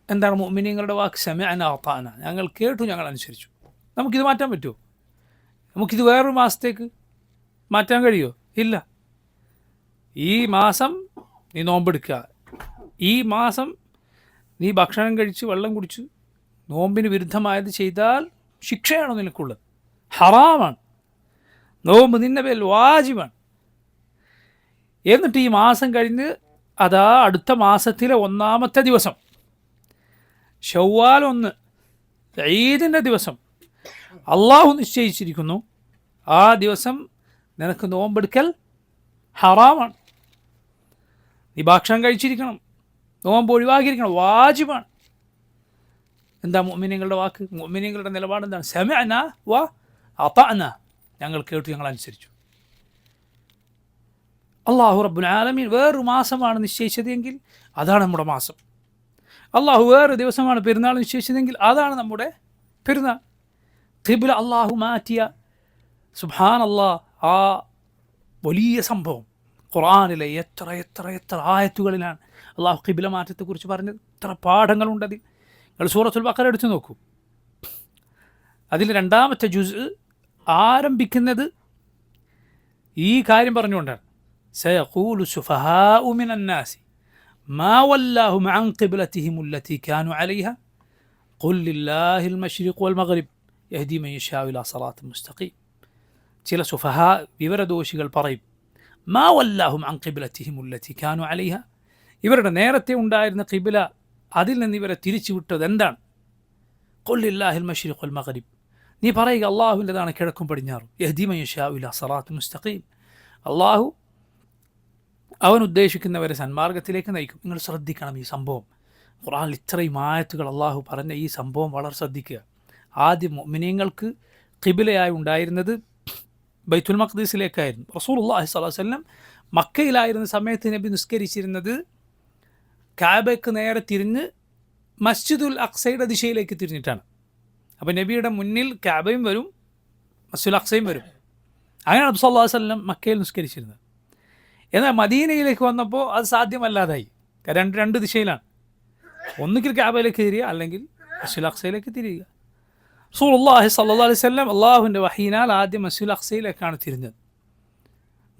എന്താണ് മുഅ്മിനീങ്ങളുടെ വാക്ക്? സമഅന വഅതഅന, ഞങ്ങൾ കേട്ടു, ഞങ്ങൾ അനുസരിച്ചു. നമുക്കിത് മാറ്റാൻ പറ്റുമോ? നമുക്കിത് വേറൊരു മാസത്തേക്ക് മാറ്റാൻ കഴിയുമോ? ഇല്ല. ഈ മാസം നീ നോമ്പെടുക്കുക, ഈ മാസം നീ ഭക്ഷണം കഴിച്ച് വെള്ളം കുടിച്ച് നോമ്പിന് വിരുദ്ധമായത് ചെയ്താൽ ശിക്ഷയാണോ നിനക്കുള്ളത്? ഹറാമാണ്. നോമ്പ് നിന്റെ പേരിൽ വാജിബാണ്. എന്നിട്ട് ഈ മാസം കഴിഞ്ഞ് അതാ അടുത്ത മാസത്തിലെ 1-ാമത്തെ ദിവസം, ശവ്വാൽ 1, ഈദിൻ്റെ ദിവസം അള്ളാഹു നിശ്ചയിച്ചിരിക്കുന്നു, ആ ദിവസം നിനക്ക് നോമ്പെടുക്കൽ ഹറാമാണ്. നീ ഭക്ഷണം കഴിച്ചിരിക്കണം, നോമ്പ് ഒഴിവാക്കിയിരിക്കണം, വാജിബാണ്. എന്താ മുഅ്മിനീങ്ങളുടെ വാക്ക്? മുഅ്മിനീങ്ങളുടെ നിലപാട് എന്താണ്? സമഅന വ അതഅന, ഞങ്ങൾ കേട്ടു, ഞങ്ങൾ അനുസരിച്ചു. അള്ളാഹു റബ്ബുൽ ആലമീൻ വേറൊരു മാസമാണ് നിശ്ചയിച്ചതെങ്കിൽ അതാണ് നമ്മുടെ മാസം. അള്ളാഹു വേറൊരു ദിവസമാണ് പെരുന്നാൾ നിശ്ചയിച്ചതെങ്കിൽ അതാണ് നമ്മുടെ പെരുന്നാൾ. ഖിബ്ല അള്ളാഹു മാറ്റിയ, സുബ്ഹാനല്ലാഹ്, ആ വലിയ സംഭവം ഖുർആനിലെ എത്ര എത്ര എത്ര ആയത്തുകളിലാണ് അള്ളാഹു ഖിബ്ല മാറ്റത്തെക്കുറിച്ച് പറഞ്ഞത്. എത്ര പാഠങ്ങളുണ്ടതിൽ. നിങ്ങൾ സൂറത്തുൽ ബഖറ എടുത്തു നോക്കൂ. അതിൽ 2-ാമത്തെ ജുസ് ആരംഭിക്കുന്നത് ഈ കാര്യം പറഞ്ഞുകൊണ്ടാണ്. സയഖൂലു സുഫഹാഉ മിനന്നാസി മാ വല്ലാഹും അൻ ഖിബ്ലതിഹിം അല്ലതി കാനൂ അലൈഹ ഖുൽ ലില്ലാഹിൽ മശ്രിഖു വൽ മഗ്രിബ് യഹ്ദി മൻ യശാഉ ഇലാ സിറാത്തിൻ മുസ്തഖീം. ചില സുഫഹാ വിവരദോഷികൾ പറയും, മാ വല്ലാഹും അൻ ഖിബ്ലതിഹിം അല്ലതി കാനൂ അലൈഹ, ഇവരുടെ നേരത്തെ ഉണ്ടായിരുന്ന ഖിബ്ല അതിൽ നിന്ന് ഇവരെ തിരിച്ചുവിട്ടത് എന്താണ്? ഖുൽ ലില്ലാഹിൽ മശ്രിഖു വൽ മഗ്രിബ്, നീ പറയുക അള്ളാഹുവിൻ്റെതാണ് കിഴക്കും പടിഞ്ഞാറും. യഹ്ദി മൻ യശാഉ ഇലാ സിറാത്തിൻ മുസ്തഖീം, അള്ളാഹു അവൻ ഉദ്ദേശിക്കുന്നവരെ സന്മാർഗത്തിലേക്ക് നയിക്കും. നിങ്ങൾ ശ്രദ്ധിക്കണം ഈ സംഭവം. ഖുർആനിൽ ഇത്രയും ആയത്തുകൾ അള്ളാഹു പറഞ്ഞ ഈ സംഭവം വളരെ ശ്രദ്ധിക്കുക. ആദ്യം മുഅ്മിനീങ്ങൾക്ക് ഖിബ്ലയായി ഉണ്ടായിരുന്നത് ബൈത്തുൽ മഖ്ദിസിലേക്കായിരുന്നു. റസൂലുള്ളാഹി സ്വല്ലല്ലാഹു അലൈഹി വസല്ലം മക്കയിലായിരുന്ന സമയത്ത് നബി നിസ്കരിച്ചിരുന്നത് കഅബയ്ക്ക് നേരെ തിരിഞ്ഞ് മസ്ജിദുൽ അഖ്സയുടെ ദിശയിലേക്ക് തിരിഞ്ഞിട്ടാണ്. അപ്പോൾ നബിയുടെ മുന്നിൽ കഅബയും വരും, മസ്ജിദുൽ അഖ്സയും വരും. അങ്ങനെ നബി സല്ലല്ലാഹു അലൈഹി വസല്ലം മക്കയിൽ നിസ്കരിച്ചിരുന്നത്. എന്നാൽ മദീനയിലേക്ക് വന്നപ്പോൾ അത് സാധ്യമല്ലാതായി. രണ്ട് ദിശയിലാണ്. ഒന്നുകിൽ കഅബയിലേക്ക് തിരിയുക, അല്ലെങ്കിൽ മസ്ജിദുൽ അഖ്സയിലേക്ക് തിരിയുക. റസൂലുള്ളാഹി സ്വല്ലല്ലാഹു അലൈഹി വസല്ലം അള്ളാഹുവിൻ്റെ വഹീനാൽ ആദ്യം മസ്ജിദുൽ അഖ്സയിലേക്കാണ് തിരിഞ്ഞത്.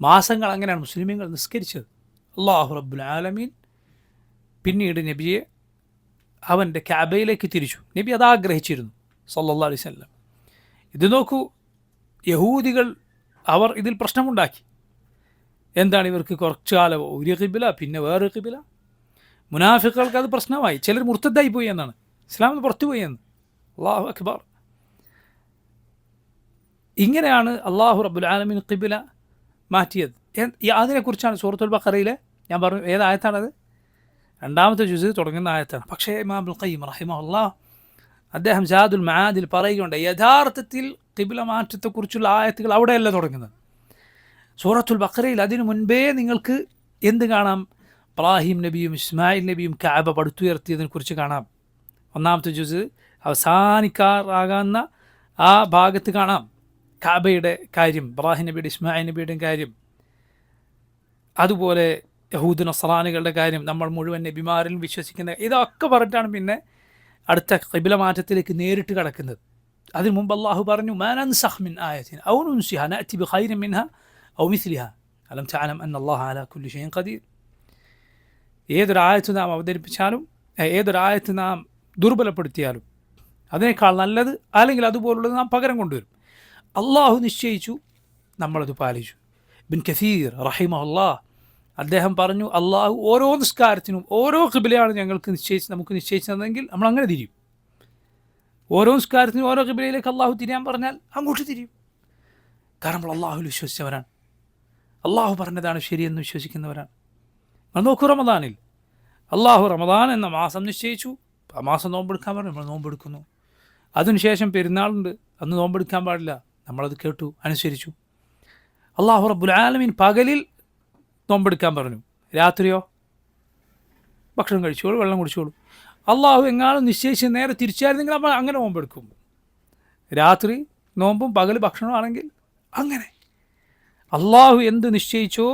മാസങ്ങൾ അങ്ങനെയാണ് മുസ്ലിമീങ്ങൾ നിസ്കരിച്ചത്. അല്ലാഹു റബ്ബുൽ ആലമീൻ പിന്നീട് നബിയെ അവൻ്റെ കഅബയിലേക്ക് തിരിച്ചു. നബി അത് ആഗ്രഹിച്ചിരുന്നു സല്ലല്ലാഹു അലൈഹി വസല്ലം. ഇത് നോക്കൂ, യഹൂദികൾ അവർ ഇതിൽ പ്രശ്നമുണ്ടാക്കി. എന്താണ് ഇവർക്ക് കുറച്ചു കാലം ഒരു ഖിബ്ല, പിന്നെ വേറെ ഖിബ്ല? മുനാഫിക്കുകൾക്ക് അത് പ്രശ്നമായി. ചിലർ മുർത്തദ്ദായി പോയി എന്നാണ്, ഇസ്ലാമിൽ പുറത്തു പോയി എന്ന്. അല്ലാഹു അക്ബർ. ഇങ്ങനെയാണ് അല്ലാഹു റബ്ബുൽ ആലമീൻ ഖിബ്ല മാറ്റിയത്. അതിനെക്കുറിച്ചാണ് സൂറത്തുൽ ബഖറയിലെ ഞാൻ പറഞ്ഞു. ഏതായത്താണത്? 2-ാമത്തെ ജുസ് തുടങ്ങുന്ന ആയത്താണ്. പക്ഷേ ഇമാം ഇബ്നുൽ ഖയ്യിം റഹിമഹുല്ലാഹ് അദ്ദേഹം സാദുൽ മആദിൽ പറയുകയുണ്ട്, യഥാർത്ഥത്തിൽ ഖിബ്ല മാറ്റത്തെക്കുറിച്ചുള്ള ആയത്തുകൾ അവിടെയല്ല തുടങ്ങുന്നത്. സൂറത്തുൽ ബഖറയിൽ അതിനു മുൻപേ നിങ്ങൾക്ക് എന്ത് കാണാം? ഇബ്രാഹിം നബിയും ഇസ്മായിൽ നബിയും കഅബ പടുത്തുയർത്തിയതിനെക്കുറിച്ച് കാണാം. 1-ാമത്തെ ജുസ് അവസാനിക്കാറാകുന്ന ആ ഭാഗത്ത് കാണാം കഅബയുടെ കാര്യം, ഇബ്രാഹിം നബിയുടെ ഇസ്മായിൽ നബിയുടെയും കാര്യം. അതുപോലെ യഹൂദ് നസ്രാനികളുടെ കാര്യം, നമ്മൾ മുഴുവൻ നബിമാരിലും വിശ്വസിക്കുന്ന, ഇതൊക്കെ പറഞ്ഞിട്ടാണ് പിന്നെ അടുത്ത ഖിബ്ല മാറ്റത്തിലേക്ക് നേരിട്ട് കടക്കുന്നത്. അതിനു മുമ്പ് അല്ലാഹു പറഞ്ഞു, മാ നൻസഖ് മിൻ ആയത്തിൻ ഔ നുൻസിഹാ നഅതി ബിഖൈരിൻ മിൻഹാ ഔ മിസ്ലിഹാ അലം തഅലം അന്ന അല്ലാഹ അലാ കുല്ലി ഷൈഇൻ ഖദീർ. ഏതൊരായത്ത് നാം അവതരിപ്പിച്ചാലും, ഏതൊരായത്ത് നാം ദുർബലപ്പെടുത്തിയാലും അതിനേക്കാൾ നല്ലത് അല്ലെങ്കിൽ അതുപോലുള്ളത് നാം പകരം കൊണ്ടുവരും. അള്ളാഹു നിശ്ചയിച്ചു, നമ്മളത് പാലിച്ചു. ഇബ്നു കസീർ റഹിമഹുല്ലാഹ് അദ്ദേഹം പറഞ്ഞു, അള്ളാഹു ഓരോ നിസ്കാരത്തിനും ഓരോ ഖിബ്ലയാണ് നമുക്ക് നിശ്ചയിച്ചതെങ്കിൽ നമ്മൾ അങ്ങനെ തിരിയും. ഓരോ നിസ്കാരത്തിനും ഓരോ ഖിബ്ലയിലേക്ക് അള്ളാഹു തിരിയാൻ പറഞ്ഞാൽ അങ്ങോട്ട് തിരിയും. കാരണം നമ്മൾ അള്ളാഹുവിൽ വിശ്വസിച്ചവരാണ്, അള്ളാഹു പറഞ്ഞതാണ് ശരിയെന്ന് വിശ്വസിക്കുന്നവരാണ്. നമ്മൾ നോക്കൂ, റമദാനിൽ അള്ളാഹു റമദാൻ എന്ന മാസം നിശ്ചയിച്ചു, ആ മാസം നോമ്പെടുക്കാൻ പറഞ്ഞു, നമ്മൾ നോമ്പെടുക്കുന്നു. അതിനുശേഷം പെരുന്നാളുണ്ട്, അന്ന് നോമ്പെടുക്കാൻ പാടില്ല, നമ്മളത് കേട്ടു, അനുസരിച്ചു. അള്ളാഹു റബ്ബുൽ ആലമീൻ പകലിൽ നോമ്പെടുക്കാൻ പറഞ്ഞു, രാത്രിയോ ഭക്ഷണം കഴിച്ചോളൂ, വെള്ളം കുടിച്ചോളൂ. അള്ളാഹു എങ്ങാനും നിശ്ചയിച്ച് നേരെ തിരിച്ചായിരുന്നെങ്കിൽ നമ്മൾ അങ്ങനെ നോമ്പെടുക്കും. രാത്രി നോമ്പും പകൽ ഭക്ഷണവും ആണെങ്കിൽ അങ്ങനെ. അള്ളാഹു എന്ത് നിശ്ചയിച്ചോ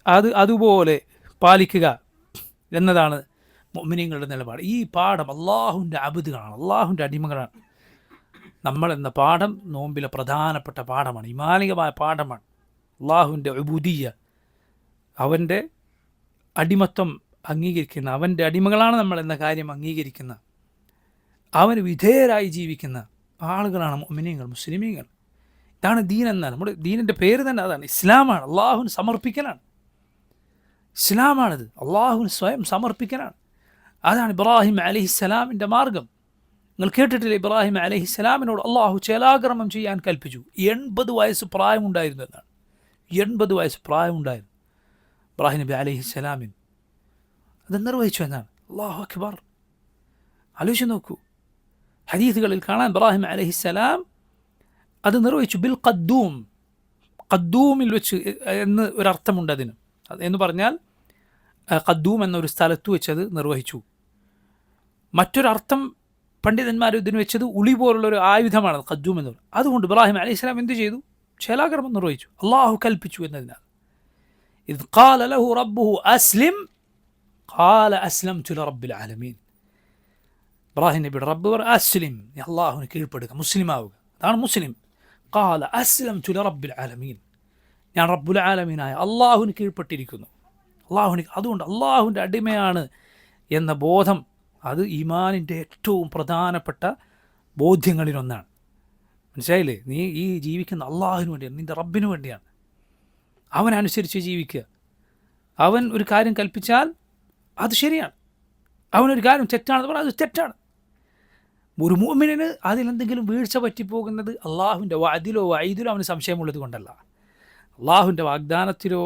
അത് അതുപോലെ പാലിക്കുക എന്നതാണ് മുഅ്മിനീങ്ങളുടെ നിലപാട്. ഈ പാഠം അള്ളാഹുവിൻ്റെ അബ്ദുകളാണ്, അള്ളാഹുവിൻ്റെ അടിമകളാണ്. നമ്മളെന്ന പാഠം നോമ്പിലെ പ്രധാനപ്പെട്ട പാഠമാണ്, ഈമാനികമായ പാഠമാണ്. അള്ളാഹുവിൻ്റെ ഉബൂദിയ്യ, അവൻ്റെ അടിമത്വം അംഗീകരിക്കുന്ന, അവൻ്റെ അടിമകളാണ് നമ്മൾ എന്ന കാര്യം അംഗീകരിക്കുന്ന, അവന് വിധേയരായി ജീവിക്കുന്ന ആളുകളാണ് മുഅ്മിനീങ്ങൾ, മുസ്ലിമീങ്ങൾ. ഇതാണ് ദീൻ എന്നാൽ. നമ്മുടെ ദീനിൻ്റെ പേര് തന്നെ അതാണ്, ഇസ്ലാമാണ്. അള്ളാഹുവിന് സമർപ്പിക്കലാണ്, ഇസ്ലാമാണിത്, അള്ളാഹുവിന് സ്വയം സമർപ്പിക്കലാണ്. അതാണ് ഇബ്രാഹിം അലൈഹിസ്സലാമിൻ്റെ മാർഗം. നിങ്ങൾ കേട്ടിട്ടില്ലേ, ഇബ്രാഹിം അലൈഹിസ്സലാമിനോട് അള്ളാഹു ചേലാക്രമം ചെയ്യാൻ കൽപ്പിച്ചു. 80 വയസ്സ് പ്രായമുണ്ടായിരുന്നു എന്നാണ്. 80 വയസ്സ് പ്രായമുണ്ടായിരുന്നു ഇബ്രാഹിം നബി അലൈഹിസ്സലാമിന്. അത് നിർവഹിച്ചു എന്നാണ്. അല്ലാഹു അക്ബർ. ആലോചിച്ച് നോക്കൂ, ഹദീസുകളിൽ കാണാൻ ഇബ്രാഹിം അലൈഹിസ്സലാം അത് നിർവഹിച്ചു. ബിൽ ഖദ്ദൂം, ഖദ്ദൂമിൽ വെച്ച് എന്ന് ഒരർത്ഥമുണ്ട് അതിന്. എന്ന് പറഞ്ഞാൽ ഖദ്ദൂം എന്നൊരു സ്ഥലത്ത് വെച്ച് അത് നിർവഹിച്ചു. മറ്റൊരർത്ഥം പണ്ഡിതന്മാർ ഇതിന് വെച്ചത് ഉളി പോലുള്ളൊരു ആയുധമാണ് ഖദ്ദൂം എന്ന് പറയുന്നത്. അതുകൊണ്ട് ഇബ്രാഹിം അലൈഹിസ്സലാം എന്ത് ചെയ്തു? ചേലാകർമ്മം നിർവഹിച്ചു. അള്ളാഹു കൽപ്പിച്ചു എന്നതിനാൽ. ഇദ് ഖാല ലഹു റബ്ബുഹു അസ്ലിം ഖാല അസ്ലംതു ലിറബ്ബിൽ ആലമീൻ. ഇബ്രാഹിം നബിയുടെ റബ്ബ് പറഞ്ഞു അസ്ലിം, അള്ളാഹുവിന് കീഴ്പ്പെടുക, മുസ്ലിം ആവുക. അതാണ് മുസ്ലിം. ഖാല അസ്ലംതു ലിറബ്ബിൽ ആലമീൻ, ഞാൻ റബ്ബുൽ ആലമീനായ അള്ളാഹുവിന് കീഴ്പ്പെട്ടിരിക്കുന്നു. അതുകൊണ്ട് അള്ളാഹുവിൻ്റെ അടിമയാണ് എന്ന ബോധം, അത് ഈമാനിൻ്റെ ഏറ്റവും പ്രധാനപ്പെട്ട ബോധ്യങ്ങളിലൊന്നാണ്. മനസ്സിലായില്ലേ? നീ ഈ ജീവിക്കുന്ന അള്ളാഹുവിന് വേണ്ടിയാണ്, നിൻ്റെ റബ്ബിന് വേണ്ടിയാണ്. അവനനുസരിച്ച് ജീവിക്കുക. അവൻ ഒരു കാര്യം കൽപ്പിച്ചാൽ അത് ശരിയാണ്, അവനൊരു കാര്യം തെറ്റാണെന്ന് പറഞ്ഞാൽ അത് തെറ്റാണ്. ഒരു മുഅ്മിനിന് അതിലെന്തെങ്കിലും വീഴ്ച പറ്റിപ്പോകുന്നത് അള്ളാഹുവിൻ്റെ വഅദിലോ വഈദിലോ അവന് സംശയമുള്ളത് കൊണ്ടല്ല, അള്ളാഹുവിൻ്റെ വാഗ്ദാനത്തിലോ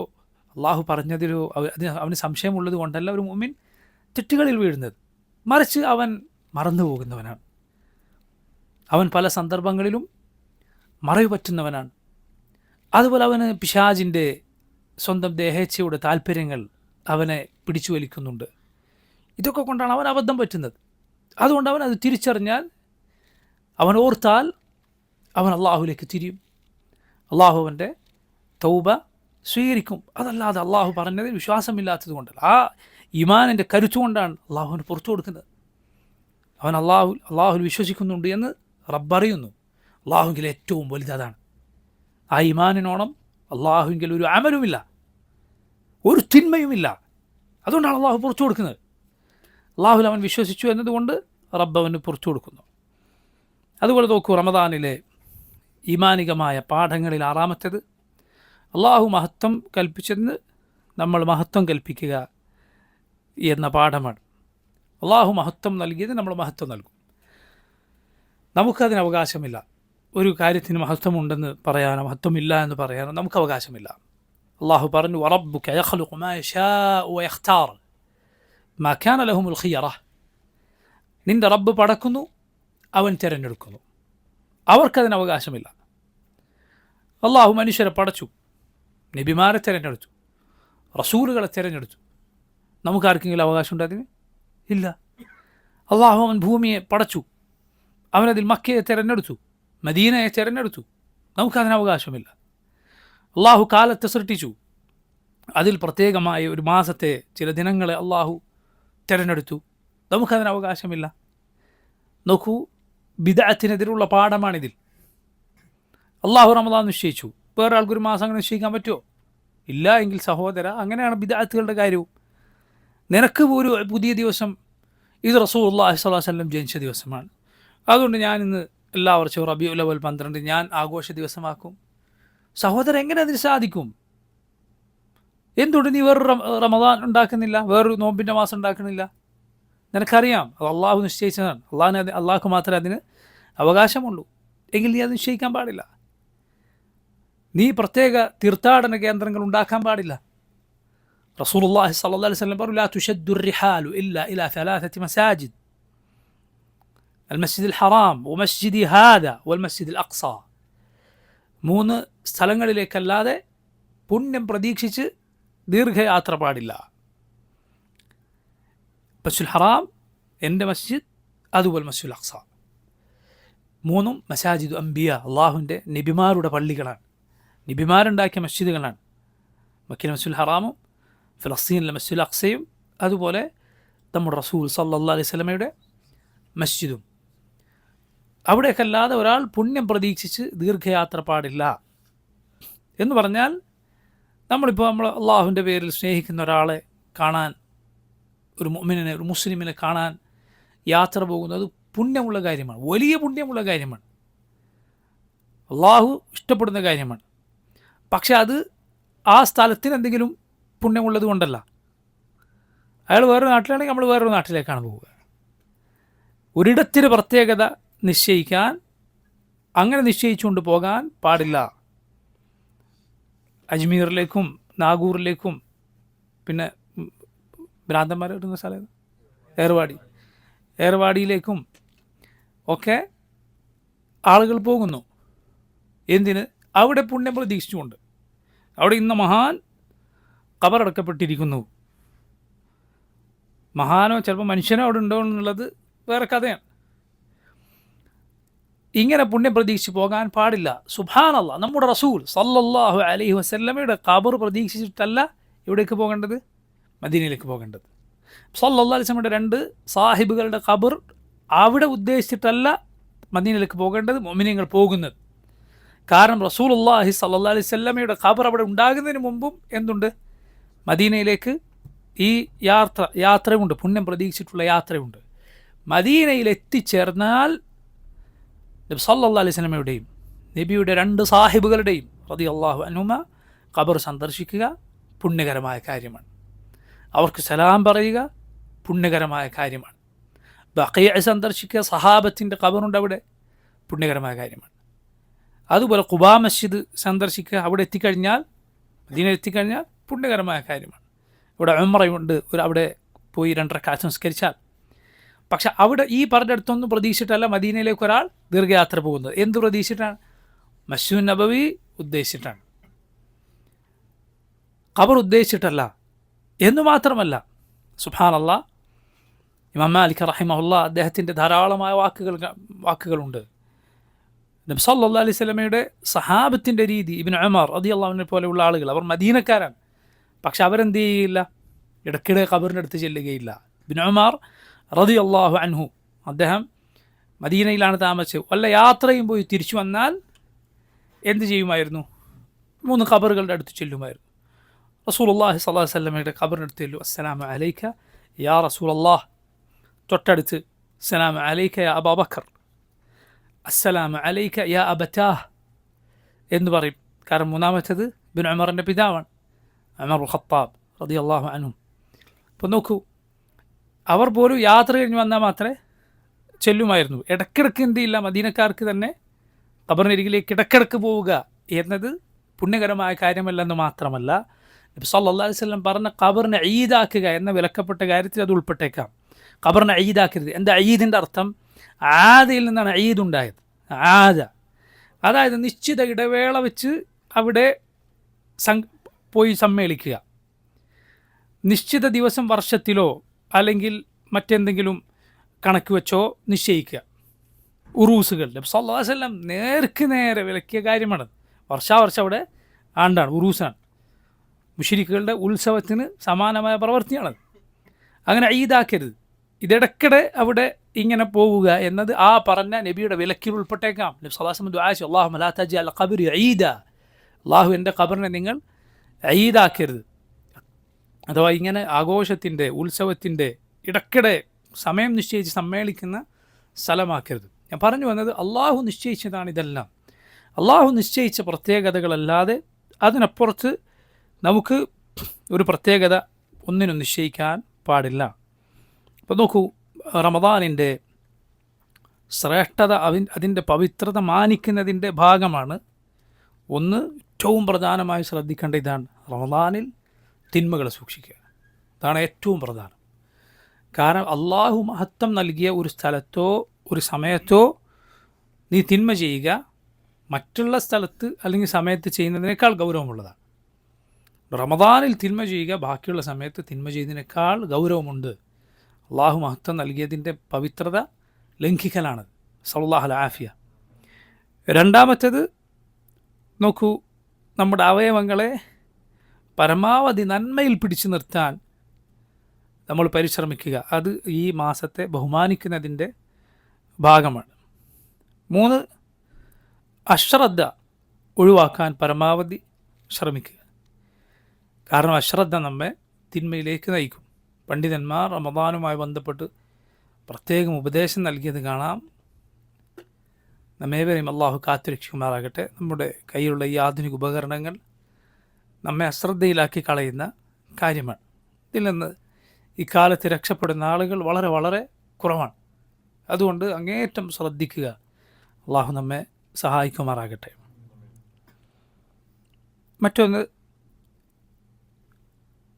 അള്ളാഹു പറഞ്ഞതിലോ അവന് സംശയമുള്ളത് കൊണ്ടല്ല ഒരു മുഅ്മിൻ തെറ്റുകളിൽ വീഴുന്നത്. മറിച്ച് അവൻ മറന്നു പോകുന്നവനാണ്, അവൻ പല സന്ദർഭങ്ങളിലും മറവ് പറ്റുന്നവനാണ്. അതുപോലെ അവന് പിശാചിൻ്റെ സ്വന്തം ദേഹേച്ഛയുടെ താല്പര്യങ്ങൾ അവനെ പിടിച്ചു വലിക്കുന്നുണ്ട്. ഇതൊക്കെ കൊണ്ടാണ് അവൻ അബദ്ധം പറ്റുന്നത്. അതുകൊണ്ട് അവൻ അത് തിരിച്ചറിഞ്ഞാൽ, അവൻ ഓർത്താൽ അവൻ അള്ളാഹുവിലേക്ക് തിരിയും, അള്ളാഹു അവൻ്റെ തൗബ സ്വീകരിക്കും. അതല്ലാതെ അള്ളാഹു പറഞ്ഞതിൽ വിശ്വാസമില്ലാത്തത് കൊണ്ടല്ല, ആ ഈമാനിൻ്റെ കരുത്തുകൊണ്ടാണ് അള്ളാഹുവിന് പുറത്തു കൊടുക്കുന്നത്. അവൻ അള്ളാഹുവിൽ വിശ്വസിക്കുന്നുണ്ട് എന്ന് റബ്ബറിയുന്നു. അള്ളാഹുവിൽ ഏറ്റവും വലുതാണ്. ആ ഈമാനിനോണം അള്ളാഹുവിൽ ഒരു അമലുമില്ല, ഒരു തിന്മയുമില്ല. അതുകൊണ്ടാണ് അള്ളാഹു പുറത്തു കൊടുക്കുന്നത്. അള്ളാഹുൽ അവൻ വിശ്വസിച്ചു എന്നതുകൊണ്ട് റബ്ബ് അവന് പുറത്തു കൊടുക്കുന്നു. അതുപോലെ നോക്കൂ, റമദാനിലെ ഈമാനികമായ പാഠങ്ങളിൽ 6-ാമത്തേത് അള്ളാഹു മഹത്വം കൽപ്പിച്ചതിന് നമ്മൾ മഹത്വം കൽപ്പിക്കുക എന്ന പാഠമാണ്. അള്ളാഹു മഹത്വം നൽകിയത് നമ്മൾ മഹത്വം നൽകും. നമുക്കതിന് അവകാശമില്ല. ഒരു കാര്യത്തിന് മഹത്വമുണ്ടെന്ന് പറയാനോ മഹത്വമില്ല എന്ന് പറയാനോ നമുക്ക് അവകാശമില്ല. അള്ളാഹു പറഞ്ഞു വറബ്ബുക യഖ്ലുഖു മാ യശാഉ വയഖ്താർ മാ കാന ലഹുമുൽ ഖിയറ. നിൻ്റെ റബ്ബ് പടക്കുന്നു, അവൻ തിരഞ്ഞെടുക്കുന്നു, അവർക്കതിന് അവകാശമില്ല. അള്ളാഹു മനുഷ്യരെ പടച്ചു, നബിമാരെ തിരഞ്ഞെടുത്തു, റസൂലുകളെ തിരഞ്ഞെടുത്തു. നമുക്കാർക്കെങ്കിലും അവകാശമുണ്ട് അതിന്? ഇല്ല. അള്ളാഹു അവൻ ഭൂമിയെ പടച്ചു, അവനതിൽ മക്കയെ തിരഞ്ഞെടുത്തു, മദീനയെ തിരഞ്ഞെടുത്തു, നമുക്കതിന് അവകാശമില്ല. അള്ളാഹു കാലത്തെ സൃഷ്ടിച്ചു, അതിൽ പ്രത്യേകമായ ഒരു മാസത്തെ ചില ദിനങ്ങളെ അള്ളാഹു തിരഞ്ഞെടുത്തു, നമുക്കതിന് അവകാശമില്ല. നോക്കൂ, ബിദ്അത്തിനെതിരുള്ള പാഠമാണിതിൽ. അള്ളാഹു റമദാൻ നിശ്ചയിച്ചു, വേറെ ആൾക്കൊരു മാസം അങ്ങനെ നിശ്ചയിക്കാൻ പറ്റുമോ? ഇല്ല. എങ്കിൽ സഹോദര, അങ്ങനെയാണ് ബിദ്അത്തുകളുടെ കാര്യവും. നിനക്ക് ഒരു പുതിയ ദിവസം, ഇത് റസൂലുള്ളാഹി സ്വല്ലല്ലാഹു അലൈഹി വസല്ലം ജനിച്ച ദിവസമാണ്, അതുകൊണ്ട് ഞാനിന്ന് എല്ലാ വർഷവും റബീഉൽ അവ്വൽ 12 ഞാൻ ആഘോഷ ദിവസമാക്കും. സഹോദരൻ, എങ്ങനെ അതിന് സാധിക്കും? എന്തുകൊണ്ട് നീ വേറൊരു റമദാൻ ഉണ്ടാക്കുന്നില്ല, വേറൊരു നോമ്പിൻ്റെ മാസം ഉണ്ടാക്കുന്നില്ല? നിനക്കറിയാം അത് അള്ളാഹു നിശ്ചയിച്ചതാണ്. അള്ളാഹുക്ക് മാത്രമേ അതിന് അവകാശമുള്ളൂ. എങ്കിൽ നീ അത് നിശ്ചയിക്കാൻ പാടില്ല. നീ പ്രത്യേക തീർത്ഥാടന കേന്ദ്രങ്ങൾ ഉണ്ടാക്കാൻ പാടില്ല. റസൂലുള്ളാഹി സ്വല്ലല്ലാഹു അലൈഹി വസല്ലം പറഞ്ഞു ലാ തുശദ്ദു റിഹാലു ഇല്ലാ ഇലാ 3 മസാജിദ് المسجد الحرام ومسجدي هذا والمسجد الأقصى. 3 സ്ഥലങ്ങളിലേക്കല്ലാതെ പുണ്യം പ്രതീക്ഷിച്ച് ദീർഘയാത്ര പാടില്ല. മസ്ജിദുൽ ഹറാം, എൻ്റെ മസ്ജിദ്, അതുപോലെ മസ്ജിദുൽ അഖ്സ. 3 മസാജിദു അംബിയ, അള്ളാഹുവിൻ്റെ നബിമാരുടെ പള്ളികളാണ്, നബിമാരുണ്ടാക്കിയ മസ്ജിദുകളാണ്. മക്കയിലെ മസ്ജിദുൽ ഹറാമും ഫലസ്തീനിലെ മസ്ജിദുൽ അഖ്സയും അതുപോലെ നമ്മുടെ റസൂൽ സല്ലല്ലാഹു അലൈഹി വസല്ലമയുടെ മസ്ജിദും. അവിടേക്കല്ലാതെ ഒരാൾ പുണ്യം പ്രതീക്ഷിച്ച് ദീർഘയാത്ര പാടില്ല. എന്ന് പറഞ്ഞാൽ നമ്മൾ അള്ളാഹുവിൻ്റെ പേരിൽ സ്നേഹിക്കുന്ന ഒരാളെ കാണാൻ, ഒരു മുഅ്മിനിനെ, ഒരു മുസ്ലിമിനെ കാണാൻ യാത്ര പോകുന്നത് പുണ്യമുള്ള കാര്യമാണ്, വലിയ പുണ്യമുള്ള കാര്യമാണ്, അള്ളാഹു ഇഷ്ടപ്പെടുന്ന കാര്യമാണ്. പക്ഷെ അത് ആ സ്ഥലത്തിന് എന്തെങ്കിലും പുണ്യമുള്ളത് കൊണ്ടല്ല. അയാൾ വേറൊരു നാട്ടിലാണെങ്കിൽ നമ്മൾ വേറൊരു നാട്ടിലേക്കാണ് പോവുക. ഒരിടത്തിന് പ്രത്യേകത നിശ്ചയിക്കാൻ, അങ്ങനെ നിശ്ചയിച്ചുകൊണ്ട് പോകാൻ പാടില്ല. അജ്മീറിലേക്കും നാഗൂറിലേക്കും പിന്നെ ഭ്രാന്തന്മാർ കിട്ടുന്ന സ്ഥലം ഏർവാടിയിലേക്കും ഒക്കെ ആളുകൾ പോകുന്നു. എന്തിന്? അവിടെ പുണ്യം പ്രതീക്ഷിച്ചുകൊണ്ട്. അവിടെ ഇന്ന് മഹാൻ ഖബറടക്കപ്പെട്ടിരിക്കുന്നു. മഹാനോ ചിലപ്പോൾ മനുഷ്യനോ അവിടെ ഉണ്ടോ എന്നുള്ളത് വേറെ കഥയാണ്. ഇങ്ങനെ പുണ്യം പ്രതീക്ഷിച്ച് പോകാൻ പാടില്ല. സുബ്ഹാനല്ലാഹ്, നമ്മുടെ റസൂൽ സല്ലല്ലാഹു അലൈഹി വസല്ലമയുടെ ഖബർ പ്രതീക്ഷിച്ചിട്ടല്ല എവിടേക്ക് പോകേണ്ടത്? മദീനയിലേക്ക് പോകേണ്ടത്. സല്ലല്ലാഹു അലൈഹി വസല്ലമയുടെ 2 സാഹിബുകളുടെ ഖബർ അവിടെ ഉദ്ദേശിച്ചിട്ടല്ല മദീനയിലേക്ക് പോകേണ്ടത്, മുഅ്മിനീങ്ങൾ പോകുന്നത്. കാരണം റസൂലുള്ളാഹി സല്ലല്ലാഹു അലൈഹി വസല്ലമയുടെ ഖബർ അവിടെ ഉണ്ടാകുന്നതിന് മുമ്പും എന്തുണ്ട്? മദീനയിലേക്ക് ഈ യാത്രയുണ്ട്, പുണ്യം പ്രതീക്ഷിച്ചിട്ടുള്ള യാത്രയുണ്ട്. മദീനയിൽ എത്തിച്ചേർന്നാൽ നബി സല്ലല്ലാഹു അലൈഹി വസല്ലമയുടെയും നബിയുടെ 2 സാഹിബുകളുടെയും റളിയല്ലാഹു അൻഹുമ ഖബർ സന്ദർശിക്കുക പുണ്യകരമായ കാര്യമാണ്. അവർക്ക് സലാം പറയുക പുണ്യകരമായ കാര്യമാണ്. ബഖീഅ സന്ദർശിക്കുക, സഹാബത്തിൻ്റെ ഖബറുണ്ട് അവിടെ, പുണ്യകരമായ കാര്യമാണ്. അതുപോലെ ഖുബാ മസ്ജിദ് സന്ദർശിക്കുക, അവിടെ എത്തിക്കഴിഞ്ഞാൽ, മദീനയിൽ എത്തിക്കഴിഞ്ഞാൽ പുണ്യകരമായ കാര്യമാണ്. ഇവിടെ ഉംറയുണ്ട്, അവിടെ പോയി 2 റക്അത്ത് നിസ്കരിച്ചാൽ. പക്ഷെ അവിടെ ഈ പറഞ്ഞിടത്തൊന്നും പ്രതീക്ഷിച്ചിട്ടല്ല മദീനയിലേക്ക് ഒരാൾ ദീർഘയാത്ര പോകുന്നത്. എന്ത് പ്രതീക്ഷിച്ചിട്ടാണ്? മസ്ജിദുൻ നബവി ഉദ്ദേശിച്ചിട്ടാണ്, ഖബർ ഉദ്ദേശിച്ചിട്ടല്ല. എന്നു മാത്രമല്ല, സുബ്ഹാനല്ലാഹ്, ഇമാം മാലിക് റഹിമഹുല്ലാഹ് അദ്ദേഹത്തിൻ്റെ ധാരാളമായ വാക്കുകളുണ്ട്. നബി സല്ലല്ലാഹു അലൈഹി വസല്ലമയുടെ സഹാബത്തിൻ്റെ രീതി, ഇബ്നു ഉമർ റളിയല്ലാഹു അൻഹു പോലെയുള്ള ആളുകൾ, അവർ മദീനക്കാരാണ്, പക്ഷെ അവരെന്ത് ചെയ്യില്ല? ഇടയ്ക്കിടെ ഖബറിൻ്റെ അടുത്ത് ചെല്ലുകയില്ല. ഇബ്നു ഉമർ റളിയല്ലാഹു അൻഹു അദ്ദേഹം മദീനയിലാണ് താമസിച്ചത്. വല്ല യാത്രയും പോയി തിരിച്ചു വന്നാൽ എന്ത് ചെയ്യുമായിരുന്നു? 3 ഖബറുകളുടെ അടുത്ത് ചെല്ലുമായിരുന്നു. റസൂലുള്ളാഹി സ്വല്ലല്ലാഹു അലൈഹി വസല്ലമയുടെ ഖബറിൻ്റെ അടുത്ത് ചെല്ലും, അസ്സലാമു അലൈക യാ റസൂലല്ലാഹ്. തൊട്ടടുത്ത് അസ്സലാമു അലൈക യാ അബൂബക്കർ, അസ്സലാമു അലൈക യാ അബതാഹ് എന്ന് പറയും. കാരണം 3ാമത്തേത് ഇബ്നു ഉമറിൻ്റെ പിതാവാണ്, ഉമർ ഖത്താബ് റളിയല്ലാഹു അൻഹു. അപ്പോൾ നോക്കൂ, അവർ പോലും യാത്ര കഴിഞ്ഞ് വന്നാൽ മാത്രമേ ചെല്ലുമായിരുന്നു. ഇടയ്ക്കിടയ്ക്ക് എന്ത് ചെയ്യില്ല, മദീനക്കാർക്ക് തന്നെ ഖബറിനരികിലേക്ക് ഇടയ്ക്കിടയ്ക്ക് പോവുക എന്നത് പുണ്യകരമായ കാര്യമല്ലെന്ന് മാത്രമല്ല, നബി സല്ലല്ലാഹു അലൈഹി വസല്ലം പറഞ്ഞ ഖബറിനെ ഈദാക്കുക എന്ന വിലക്കപ്പെട്ട കാര്യത്തിൽ അത് ഉൾപ്പെട്ടേക്കാം. ഖബറിനെ ഈദാക്കരുത്. എന്താ ഈദിൻ്റെ അർത്ഥം? ആദയിൽ നിന്നാണ് ഈദ് ഉണ്ടായത്. ആദ, അതായത് നിശ്ചിത ഇടവേള വെച്ച് അവിടെ പോയി സമ്മേളിക്കുക. നിശ്ചിത ദിവസം വർഷത്തിലോ അല്ലെങ്കിൽ മറ്റെന്തെങ്കിലും കണക്ക് വെച്ചോ നിശ്ചയിക്കുക. ഉറൂസുകൾ നബി സല്ലല്ലാഹു അലൈഹി വസല്ലം നേർക്ക് നേരെ വിലക്കിയ കാര്യമാണ്. വർഷാവർഷം അവിടെ ആണ്ടാണ്, ഉറൂസാണ്. മുശ്രിക്കുകളുടെ ഉത്സവത്തിന് സമാനമായ പ്രവൃത്തിയാണത്. അങ്ങനെ ഈദാക്കരുത്. ഇതിടയ്ക്കിടെ അവിടെ ഇങ്ങനെ പോവുക എന്നത് ആ പറഞ്ഞ നബിയുടെ വിലക്കിൽ ഉൾപ്പെട്ടേക്കാം. നബി സല്ലല്ലാഹു അലൈഹി വസല്ലം ദുആ ചെയ്തു, അല്ലാഹുമ്മ ലാ തജ്അൽ ഖബ്രി ഈദ, അല്ലാഹു എൻ്റെ ഖബറിനെ നിങ്ങൾ ഈദാക്കരുത്. അഥവാ ഇങ്ങനെ ആഘോഷത്തിൻ്റെ, ഉത്സവത്തിൻ്റെ ഇടയ്ക്കിടെ സമയം നിശ്ചയിച്ച് സമ്മേളിക്കുന്ന സ്ഥലമാക്കരുത്. ഞാൻ പറഞ്ഞു വന്നത്, അള്ളാഹു നിശ്ചയിച്ചതാണ് ഇതെല്ലാം. അള്ളാഹു നിശ്ചയിച്ച പ്രത്യേകതകളല്ലാതെ അതിനപ്പുറത്ത് നമുക്ക് ഒരു പ്രത്യേകത ഒന്നിനും നിശ്ചയിക്കാൻ പാടില്ല. അപ്പോൾ നോക്കൂ, റമദാനിൻ്റെ ശ്രേഷ്ഠത, അതിൻ്റെ പവിത്രത മാനിക്കുന്നതിൻ്റെ ഭാഗമാണ് ഒന്ന്. ഏറ്റവും പ്രധാനമായി ശ്രദ്ധിക്കേണ്ട ഇതാണ്, റമദാനിൽ തിന്മകളെ സൂക്ഷിക്കുക. അതാണ് ഏറ്റവും പ്രധാനം. കാരണം അള്ളാഹു മഹത്വം നൽകിയ ഒരു സ്ഥലത്തോ ഒരു സമയത്തോ നീ തിന്മ ചെയ്യുക മറ്റുള്ള സ്ഥലത്ത് അല്ലെങ്കിൽ സമയത്ത് ചെയ്യുന്നതിനേക്കാൾ ഗൗരവമുള്ളതാണ്. റമദാനിൽ തിന്മ ചെയ്യുക ബാക്കിയുള്ള സമയത്ത് തിന്മ ചെയ്യുന്നതിനേക്കാൾ ഗൗരവമുണ്ട്. അള്ളാഹു മഹത്വം നൽകിയതിൻ്റെ പവിത്രത ലംഘിക്കലാണ്. സല്ലല്ലാഹു അലൈഹി ആഫിയ. രണ്ടാമത്തേത് നോക്കൂ, നമ്മുടെ അവയവങ്ങളെ പരമാവധി നന്മയിൽ പിടിച്ചു നിർത്താൻ നമ്മൾ പരിശ്രമിക്കുക. അത് ഈ മാസത്തെ ബഹുമാനിക്കുന്നതിൻ്റെ ഭാഗമാണ്. 3, അശ്രദ്ധ ഒഴിവാക്കാൻ പരമാവധി ശ്രമിക്കുക. കാരണം അശ്രദ്ധ നമ്മെ തിന്മയിലേക്ക് നയിക്കും. പണ്ഡിതന്മാർ റമദാനുമായി ബന്ധപ്പെട്ട് പ്രത്യേകം ഉപദേശം നൽകിയത് കാണാം. നമ്മേവരെയും അള്ളാഹു കാത്തുരക്ഷിക്കുമാറാകട്ടെ. നമ്മുടെ കയ്യിലുള്ള ഈ ആധുനിക ഉപകരണങ്ങൾ നമ്മെ അശ്രദ്ധയിലാക്കി കളയുന്ന കാര്യമാണ്. ഇതിൽ നിന്ന് ഇക്കാലത്ത് രക്ഷപ്പെടുന്ന ആളുകൾ വളരെ വളരെ കുറവാണ്. അതുകൊണ്ട് അങ്ങേയറ്റം ശ്രദ്ധിക്കുക. അള്ളാഹു നമ്മെ സഹായിക്കുമാറാകട്ടെ. മറ്റൊന്ന്,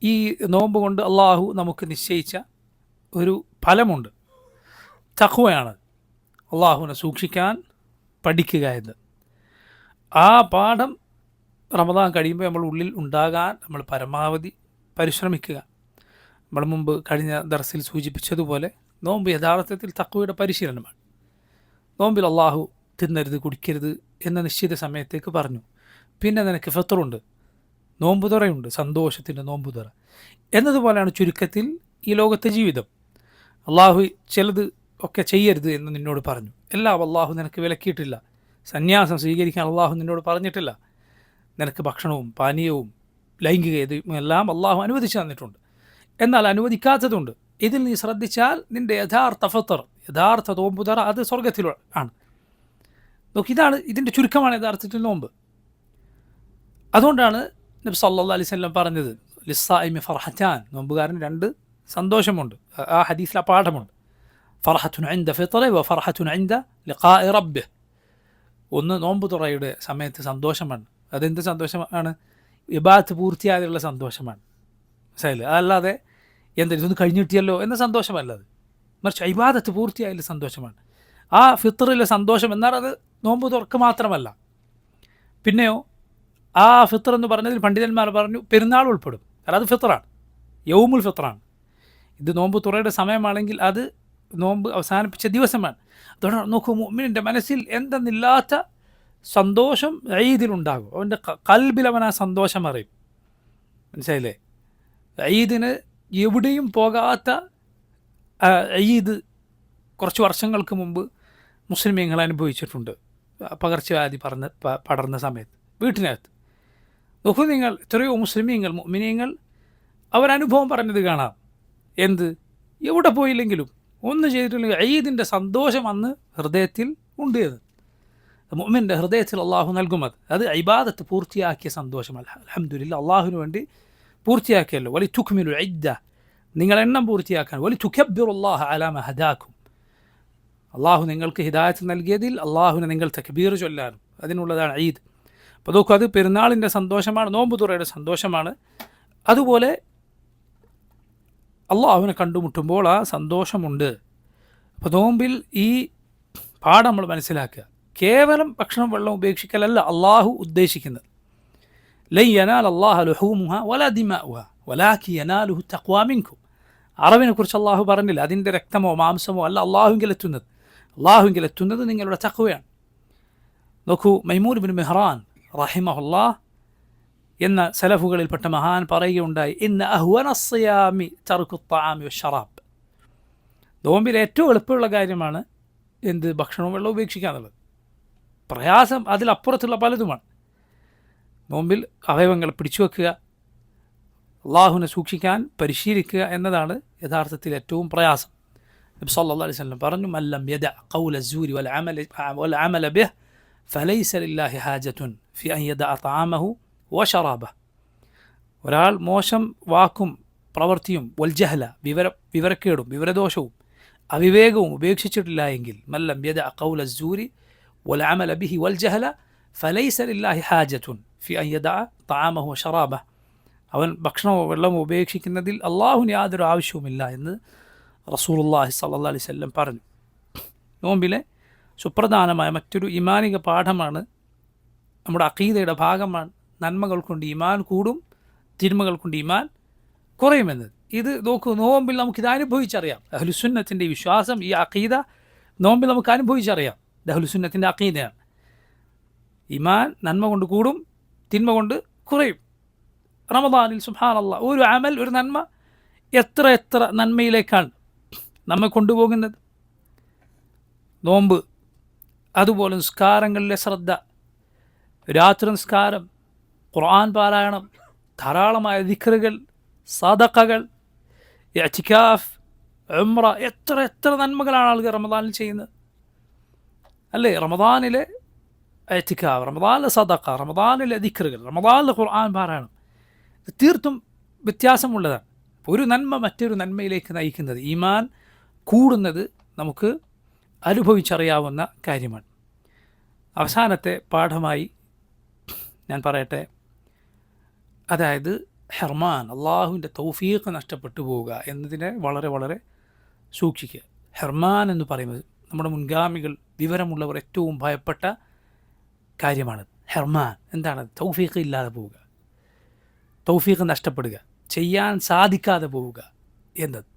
ഈ നോമ്പ് കൊണ്ട് അള്ളാഹു നമുക്ക് നിശ്ചയിച്ച ഒരു ഫലമുണ്ട്. തഖ്വയാണ്. അള്ളാഹുവിനെ സൂക്ഷിക്കാൻ പഠിക്കുക എന്ന്. ആ പാഠം റമദാൻ കഴിയുമ്പോൾ നമ്മൾ ഉള്ളിൽ ഉണ്ടാകാൻ നമ്മൾ പരമാവധി പരിശ്രമിക്കുക. നമ്മൾ മുമ്പ് കഴിഞ്ഞ ദർസിൽ സൂചിപ്പിച്ചതുപോലെ നോമ്പ് യഥാർത്ഥത്തിൽ തഖ്വയുടെ പരിശീലനമാണ്. നോമ്പിൽ അള്ളാഹു തിന്നരുത് കുടിക്കരുത് എന്ന നിശ്ചിത സമയത്തേക്ക് പറഞ്ഞു. പിന്നെ നിനക്ക് ഫത്റുണ്ട്, നോമ്പുതുറയുണ്ട്, സന്തോഷത്തിൻ്റെ നോമ്പുതുറ എന്നതുപോലെയാണ് ചുരുക്കത്തിൽ ഈ ലോകത്തെ ജീവിതം. അള്ളാഹു ചിലത് ഒക്കെ ചെയ്യരുത് എന്ന് നിന്നോട് പറഞ്ഞു. എല്ലാം അള്ളാഹു നിനക്ക് വിലക്കിയിട്ടില്ല. സന്യാസം സ്വീകരിക്കാൻ അള്ളാഹു നിന്നോട് പറഞ്ഞിട്ടില്ല. നിനക്ക് ഭക്ഷണവും പാനീയവും ലൈംഗികതയും എല്ലാം അള്ളാഹു അനുവദിച്ചു തന്നിട്ടുണ്ട്. എന്നാൽ അനുവദിക്കാത്തതുണ്ട്. ഇതിൽ നീ ശ്രദ്ധിച്ചാൽ നിൻ്റെ യഥാർത്ഥ ഫത്ർ, യഥാർത്ഥ നോമ്പുതറ അത് സ്വർഗത്തിൽ ആണ്. നോക്കി, ഇതാണ് ഇതിൻ്റെ ചുരുക്കമാണ് യഥാർത്ഥത്തിൽ നോമ്പ്. അതുകൊണ്ടാണ് നബി സല്ലല്ലാഹു അലൈഹി വസല്ലം പറഞ്ഞത്, ലിസ്സായിമി ഫർഹത്താൻ, നോമ്പുകാരന് 2 സന്തോഷമുണ്ട്. ആ ഹദീസിൽ ആ പാഠമുണ്ട്. ഫർഹത്തുൻ ഇൻദ ഫിത്രി വ ഫർഹത്തുൻ ഇൻദ ലിഖാഇ റബ്ബിഹ്. ഒന്ന് നോമ്പ് തുറയുടെ സമയത്ത് സന്തോഷമാണ്. അതെന്ത് സന്തോഷമാണ്? ഇബാദത്ത് പൂർത്തിയായുള്ള സന്തോഷമാണ്. മനസ്സിലായില്ലേ? അതല്ലാതെ ഇതൊന്ന് കഴിഞ്ഞിട്ടിയല്ലോ എന്ന സന്തോഷമല്ലത്. മറിച്ച് ഇബാദത്ത് പൂർത്തിയായുള്ള സന്തോഷമാണ്. ആ ഫിത്റിലെ സന്തോഷം എന്നാൽ അത് നോമ്പ് തുറക്ക് മാത്രമല്ല. പിന്നെയോ ആ ഫിത്ർ എന്ന് പറഞ്ഞതിൽ പണ്ഡിതന്മാർ പറഞ്ഞു പെരുന്നാൾ ഉൾപ്പെടും. കാരണം അത് ഫിത്റാണ്, യൗമുൽ ഫിത്റാണ്. ഇത് നോമ്പ് തുറയുടെ സമയമാണെങ്കിൽ അത് നോമ്പ് അവസാനിപ്പിച്ച ദിവസമാണ്. അതുകൊണ്ട് നോക്കൂ, മുഅ്മിനിൻ്റെ മനസ്സിൽ എന്തെന്നില്ലാത്ത സന്തോഷം ഈദിലുണ്ടാകും. അവൻ്റെ കൽബിൽ അവൻ ആ സന്തോഷം അറിയും. മനസ്സിലായില്ലേ? ഈദിന് എവിടെയും പോകാത്ത ഈദ് കുറച്ച് വർഷങ്ങൾക്ക് മുമ്പ് മുസ്ലിമീങ്ങൾ അനുഭവിച്ചിട്ടുണ്ട്. പകർച്ചവ്യാധി പടർന്ന സമയത്ത് വീട്ടിനകത്ത്. നോക്കൂ നിങ്ങൾ, എത്രയോ മുസ്ലിമീങ്ങൾ മുഅ്മിനീങ്ങൾ അവരനുഭവം പറഞ്ഞത് കാണാം. എന്ത്, എവിടെ പോയില്ലെങ്കിലും ഒന്ന് ചെയ്തിട്ടില്ലെങ്കിൽ ഈദിൻ്റെ സന്തോഷം അന്ന് ഹൃദയത്തിൽ ഉണ്ട്. അത് മുഅ്മിൻ്റെ ഹൃദയത്തിൽ അള്ളാഹു നൽകുമത്. അത് ഇബാദത്ത് പൂർത്തിയാക്കിയ സന്തോഷമല്ല. അൽഹംദുലില്ലാഹ്, അള്ളാഹുവിന് വേണ്ടി പൂർത്തിയാക്കിയല്ലോ. വലി തുക്മിലുൽ ഇദ്ദ, നിങ്ങൾ എണ്ണം പൂർത്തിയാക്കാൻ. വലി തുകബ്ബിറുല്ലാഹ അലാ മാ ഹദാക്കും, അള്ളാഹു നിങ്ങൾക്ക് ഹിദായത്ത് നൽകിയതിൽ അള്ളാഹുവിനെ നിങ്ങൾ തക്ബീർ ചൊല്ലാനും അതിനുള്ളതാണ് ഈദ്. അപ്പോൾ നോക്കൂ, അത് പെരുന്നാളിൻ്റെ സന്തോഷമാണ്, നോമ്പ് തുറയുടെ സന്തോഷമാണ്. അതുപോലെ അള്ളാഹുവിനെ കണ്ടുമുട്ടുമ്പോൾ ആ സന്തോഷമുണ്ട്. അപ്പോൾ നോമ്പിൽ ഈ പാഠം നമ്മൾ മനസ്സിലാക്കുക. കേവലം ഭക്ഷണം വെള്ളം ഉപേക്ഷിക്കലല്ല അള്ളാഹു ഉദ്ദേശിക്കുന്നത്. ലൻ യനാല അല്ലാഹ ലുഹൂമുഹ വലാ ദിമാഉഹ വലാകിൻ യനാലുഹു തഖ്വാ മിൻകും. അറവിനെ കുറിച്ച് അള്ളാഹു പറഞ്ഞില്ല. അതിൻ്റെ രക്തമോ മാംസമോ അല്ല അള്ളാഹുവിങ്കലെത്തുന്നത്. അള്ളാഹുവിങ്കലെത്തുന്നത് നിങ്ങളുടെ തഖ്വയാണ്. നോക്കൂ, മൈമൂൻ ഇബ്നു മിഹ്റാൻ റഹിമഹുല്ലാഹ് എന്ന സലഫുകളിൽപ്പെട്ട മഹാൻ പറയുകയുണ്ടായി, ഇന്ന അഹ്വന അസ്സിയാമി തർക്കു ത്വആമി വശറാബ്. നോമ്പിൽ ഏറ്റവും എളുപ്പമുള്ള കാര്യമാണ് എന്ത്? ഭക്ഷണവും വെള്ളം ഉപേക്ഷിക്കുക എന്നുള്ളത്. പ്രയാസം അതിലപ്പുറത്തുള്ള പലതുമാണ്. നോമ്പിൽ അവയവങ്ങളെ പിടിച്ചു വെക്കുക, അള്ളാഹുവിനെ സൂക്ഷിക്കാൻ പരിശീലിക്കുക എന്നതാണ് യഥാർത്ഥത്തിൽ ഏറ്റവും പ്രയാസം. നബി സല്ലല്ലാഹു അലൈഹി വസല്ലം പറഞ്ഞു, മല്ലം യദഅ ഖൗല അസ്സൂരി വൽ അമല ബിഹി ഫലൈസ ലില്ലാഹി ഹാജത്തുൻ ഫി അൻ യദഅ തആമഹു വശറാബഹ്. ഒരാൾ മോശം വാക്കും പ്രവൃത്തിയും വൽജഹല വിവരക്കേടും വിവരദോഷവും അവിവേകവും ഉപേക്ഷിച്ചിട്ടില്ല എങ്കിൽ, മല്ലം യദഅ ഖൗല അസ്സൂരി വൽ അമല ബിഹി വൽജഹല ഫലൈസ ലില്ലാഹി ഹാജത്തുൻ ഫി അൻ യദഅ തആമഹു വശറാബഹ്, അവൻ ഭക്ഷണമോ വെള്ളമോ ഉപേക്ഷിക്കുന്നതിൽ അള്ളാഹുവിന് യാതൊരു ആവശ്യവുമില്ല എന്ന് റസൂലുള്ളാഹി സ്വല്ലല്ലാഹു അലൈഹി വസല്ലം പറഞ്ഞു. നോമ്പിലെ സുപ്രധാനമായ മറ്റൊരു ഈമാനിക പാഠമാണ്, നമ്മുടെ അഖീദയുടെ ഭാഗമാണ്. നന്മകൾ കൊണ്ട് ഈമാൻ കൂടും, തിന്മകൾ കൊണ്ട് ഈമാൻ കുറയുമെന്നത്. ഇത് നോക്കൂ, നോമ്പിൽ നമുക്കിത് അനുഭവിച്ചറിയാം. അഹ്ലുസുന്നത്തിൻ്റെ വിശ്വാസം, ഈ അഖീദ നോമ്പിൽ നമുക്ക് അനുഭവിച്ചറിയാം. ഇത് അഹ്ലുസുന്നത്തിൻ്റെ അഖീദയാണ്. ഈമാൻ നന്മ കൊണ്ട് കൂടും, തിന്മ കൊണ്ട് കുറയും. റമദാനിൽ സുബ്ഹാനല്ലാഹ് ഒരു അമൽ, ഒരു നന്മ എത്ര എത്ര നന്മയിലേക്കാണ് നമ്മെ കൊണ്ടുപോകുന്നത്. നോമ്പ്, അതുപോലെ നിസ്കാരങ്ങളിലെ ശ്രദ്ധ, രാത്രി നിസ്കാരം, ഖുർആൻ പാരായണം, ധാരാളമായ ദിക്റുകൾ, സദഖകൾ, ഇഅ്തികാഫ്, ഉംറ, എത്ര എത്ര നന്മകളാണ് ആളുകൾ റമദാനിൽ ചെയ്യുന്നത് അല്ലേ? റമദാനിലെ ഇഅ്തികാഫ്, റമദാനിലെ സദഖ, റമദാനിലെ ദിക്റുകൾ, റമദാനിലെ ഖുർആൻ പാരായണം, ഇത് തീർത്തും വ്യത്യാസമുള്ളതാണ്. ഒരു നന്മ മറ്റൊരു നന്മയിലേക്ക് നയിക്കുന്നത്, ഈമാൻ കൂടുന്നത് നമുക്ക് അനുഭവിച്ചറിയാവുന്ന കാര്യമാണ്. അവസാനത്തെ പാഠമായി ഞാൻ പറയട്ടെ, അതായത് ഹെർമാൻ, അള്ളാഹുവിൻ്റെ തൗഫീഖ് നഷ്ടപ്പെട്ടു പോവുക എന്നതിനെ വളരെ വളരെ സൂക്ഷിക്കുക. ഹെർമാൻ എന്ന് പറയുന്നത് നമ്മുടെ മുൻഗാമികൾ, വിവരമുള്ളവർ ഏറ്റവും ഭയപ്പെട്ട കാര്യമാണ്. ഹെർമാൻ എന്താണ്? തൗഫീഖ് ഇല്ലാതെ പോവുക, തൗഫീഖ് നഷ്ടപ്പെടുക, ചെയ്യാൻ സാധിക്കാതെ പോവുക എന്നത്.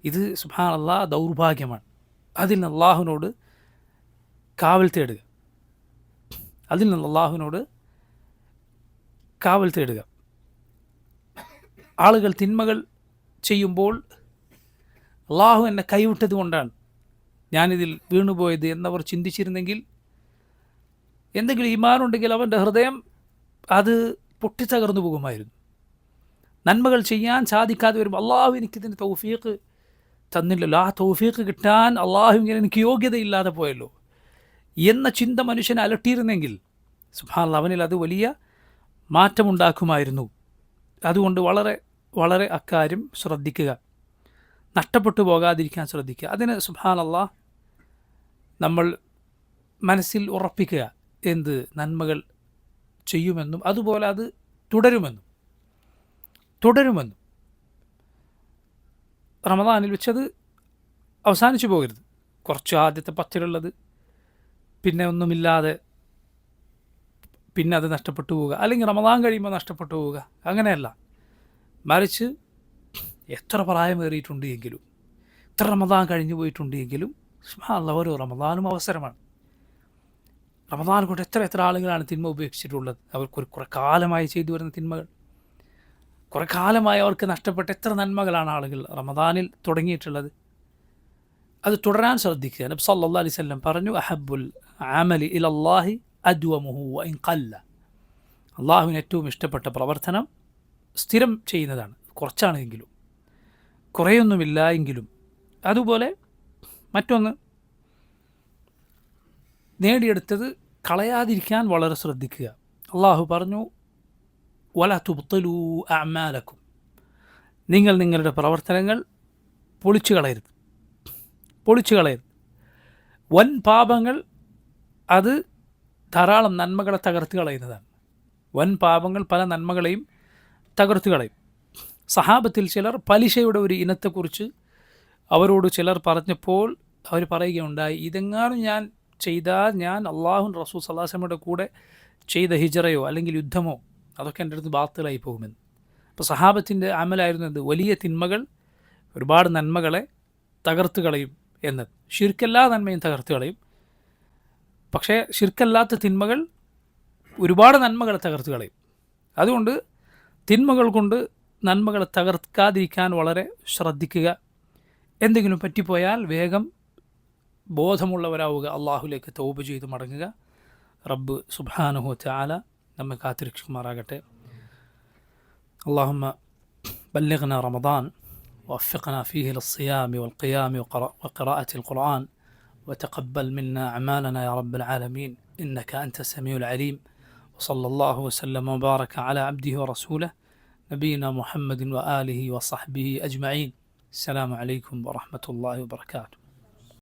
ഇത് സുബ്ഹാനല്ലാഹ് ദൗർഭാഗ്യമാണ്. അതിൽ നിന്ന് അള്ളാഹുവിനോട് കാവൽ തേടുക, അതിൽ നിന്ന് അള്ളാഹുവിനോട് കാവൽ തേടുക. ആളുകൾ തിന്മകൾ ചെയ്യുമ്പോൾ അള്ളാഹു എന്നെ കൈവിട്ടത് കൊണ്ടാണ് ഞാനിതിൽ വീണുപോയത് എന്നവർ ചിന്തിച്ചിരുന്നെങ്കിൽ, എന്തെങ്കിലും ഈമാനുണ്ടെങ്കിൽ അവൻ്റെ ഹൃദയം അത് പൊട്ടിത്തകർന്നു പോകുമായിരുന്നു. നന്മകൾ ചെയ്യാൻ സാധിക്കാതെ വരുമ്പോൾ അള്ളാഹു എനിക്കിതിന് തൗഫീഖ് തന്നില്ലല്ലോ, ആ തൗഫീഖ് കിട്ടാൻ അള്ളാഹു ഇങ്ങനെ എനിക്ക് യോഗ്യതയില്ലാതെ പോയല്ലോ എന്ന ചിന്ത മനുഷ്യനെ അലട്ടിയിരുന്നെങ്കിൽ സുബ്ഹാനല്ലാഹ് അവനിൽ അത് വലിയ മാറ്റമുണ്ടാക്കുമായിരുന്നു. അതുകൊണ്ട് വളരെ വളരെ അക്കാര്യം ശ്രദ്ധിക്കുക, നഷ്ടപ്പെട്ടു പോകാതിരിക്കാൻ ശ്രദ്ധിക്കുക. അതിന് സുബ്ഹാനല്ലാഹ് നമ്മൾ മനസ്സിൽ ഉറപ്പിക്കുക, എന്ത് നന്മകൾ ചെയ്യുമെന്നും അതുപോലെ അത് തുടരുമെന്നും. റമദാനിൽ വെച്ചത് അവസാനിച്ചു പോകരുത്. കുറച്ച് ആദ്യത്തെ പത്തിലുള്ളത് പിന്നെ ഒന്നുമില്ലാതെ പിന്നെ അത് നഷ്ടപ്പെട്ടു പോവുക, അല്ലെങ്കിൽ റമദാൻ കഴിയുമ്പോൾ നഷ്ടപ്പെട്ടു പോവുക, അങ്ങനെയല്ല. മറിച്ച് എത്ര പ്രായമേറിയിട്ടുണ്ട് എങ്കിലും, എത്ര റമദാൻ കഴിഞ്ഞു പോയിട്ടുണ്ട് എങ്കിലും സുബ്ഹാനല്ലാഹ് ഓരോ റമദാനും അവസരമാണ്. റമദാൻ കൊണ്ട് എത്ര എത്ര ആളുകളാണ് തിന്മ ഉപേക്ഷിച്ചിട്ടുള്ളത്. അവർക്ക് കുറെ കാലമായി ചെയ്തു വരുന്ന തിന്മകൾ, കുറെ കാലമായി അവർക്ക് നഷ്ടപ്പെട്ട എത്ര നന്മകളാണ് ആളുകൾ റമദാനിൽ തുടങ്ങിയിട്ടുള്ളത്. അത് തുടരാൻ ശ്രദ്ധിക്കുക. നബി സല്ലല്ലാഹു അലൈഹി വസല്ലം പറഞ്ഞു, അഹബ്ബുൽ അമലി ഇലല്ലാഹി അദ്വമുഹു വഇൻ ഖല്ല. അള്ളാഹുവിന് ഏറ്റവും ഇഷ്ടപ്പെട്ട പ്രവർത്തനം സ്ഥിരം ചെയ്യുന്നതാണ്, കുറച്ചാണെങ്കിലും, കുറേയൊന്നുമില്ല എങ്കിലും. അതുപോലെ മറ്റൊന്ന്, നേടിയെടുത്തത് കളയാതിരിക്കാൻ വളരെ ശ്രദ്ധിക്കുക. അള്ളാഹു പറഞ്ഞു, വല തുബ്തിലൂ അഅമാലക്കും, നിങ്ങൾ നിങ്ങളുടെ പ്രവർത്തനങ്ങൾ പൊളിച്ചു കളയരുത്. വൻ പാപങ്ങൾ അത് ധാരാളം നന്മകളെ തകർത്ത് കളയുന്നതാണ്. വൻ പാപങ്ങൾ പല നന്മകളെയും തകർത്ത് കളയും. സഹാബത്തിൽ ചിലർ പലിശയുടെ ഒരു ഇനത്തെക്കുറിച്ച് അവരോട് ചിലർ പറഞ്ഞപ്പോൾ അവർ പറയുകയുണ്ടായി, ഇതെങ്ങാനും ഞാൻ ചെയ്താൽ ഞാൻ അള്ളാഹു റസൂൽ സല്ലല്ലാഹു അലൈഹി വസല്ലമയുടെ കൂടെ ചെയ്ത ഹിജ്റയോ അല്ലെങ്കിൽ യുദ്ധമോ അതൊക്കെ എൻ്റെ അടുത്ത് ബാത്തിലായി പോകുമെന്ന്. അപ്പോൾ സഹാബത്തിൻ്റെ അമലായിരുന്നു എന്ത്? വലിയ തിന്മകൾ ഒരുപാട് നന്മകളെ തകർത്ത് കളയും എന്നത്. ശിർക്കെല്ലാ നന്മയും തകർത്ത് കളയും, പക്ഷേ ശിർക്കല്ലാത്ത തിന്മകൾ ഒരുപാട് നന്മകളെ തകർത്ത് കളയും. അതുകൊണ്ട് തിന്മകൾ കൊണ്ട് നന്മകളെ തകർക്കാതിരിക്കാൻ വളരെ ശ്രദ്ധിക്കുക. എന്തെങ്കിലും പറ്റിപ്പോയാൽ വേഗം ബോധമുള്ളവരാവുക, അള്ളാഹുലേക്ക് തൗബ ചെയ്ത് മടങ്ങുക. റബ്ബ് സുബ്ഹാനഹു വ തആല നമ്മെ കാത്തിരക്ഷിക്കുമാറാകട്ടെ. അല്ലാഹുമ്മ ബല്ലിഗ്നാ റമദാൻ ووفقنا فيه للصيام والقيام وقراءة القرآن وتقبل منا أعمالنا يا رب العالمين إنك أنت السميع العليم. وصلى الله وسلم وبارك على عبده ورسوله نبينا محمد وآله وصحبه أجمعين. السلام عليكم ورحمة الله وبركاته.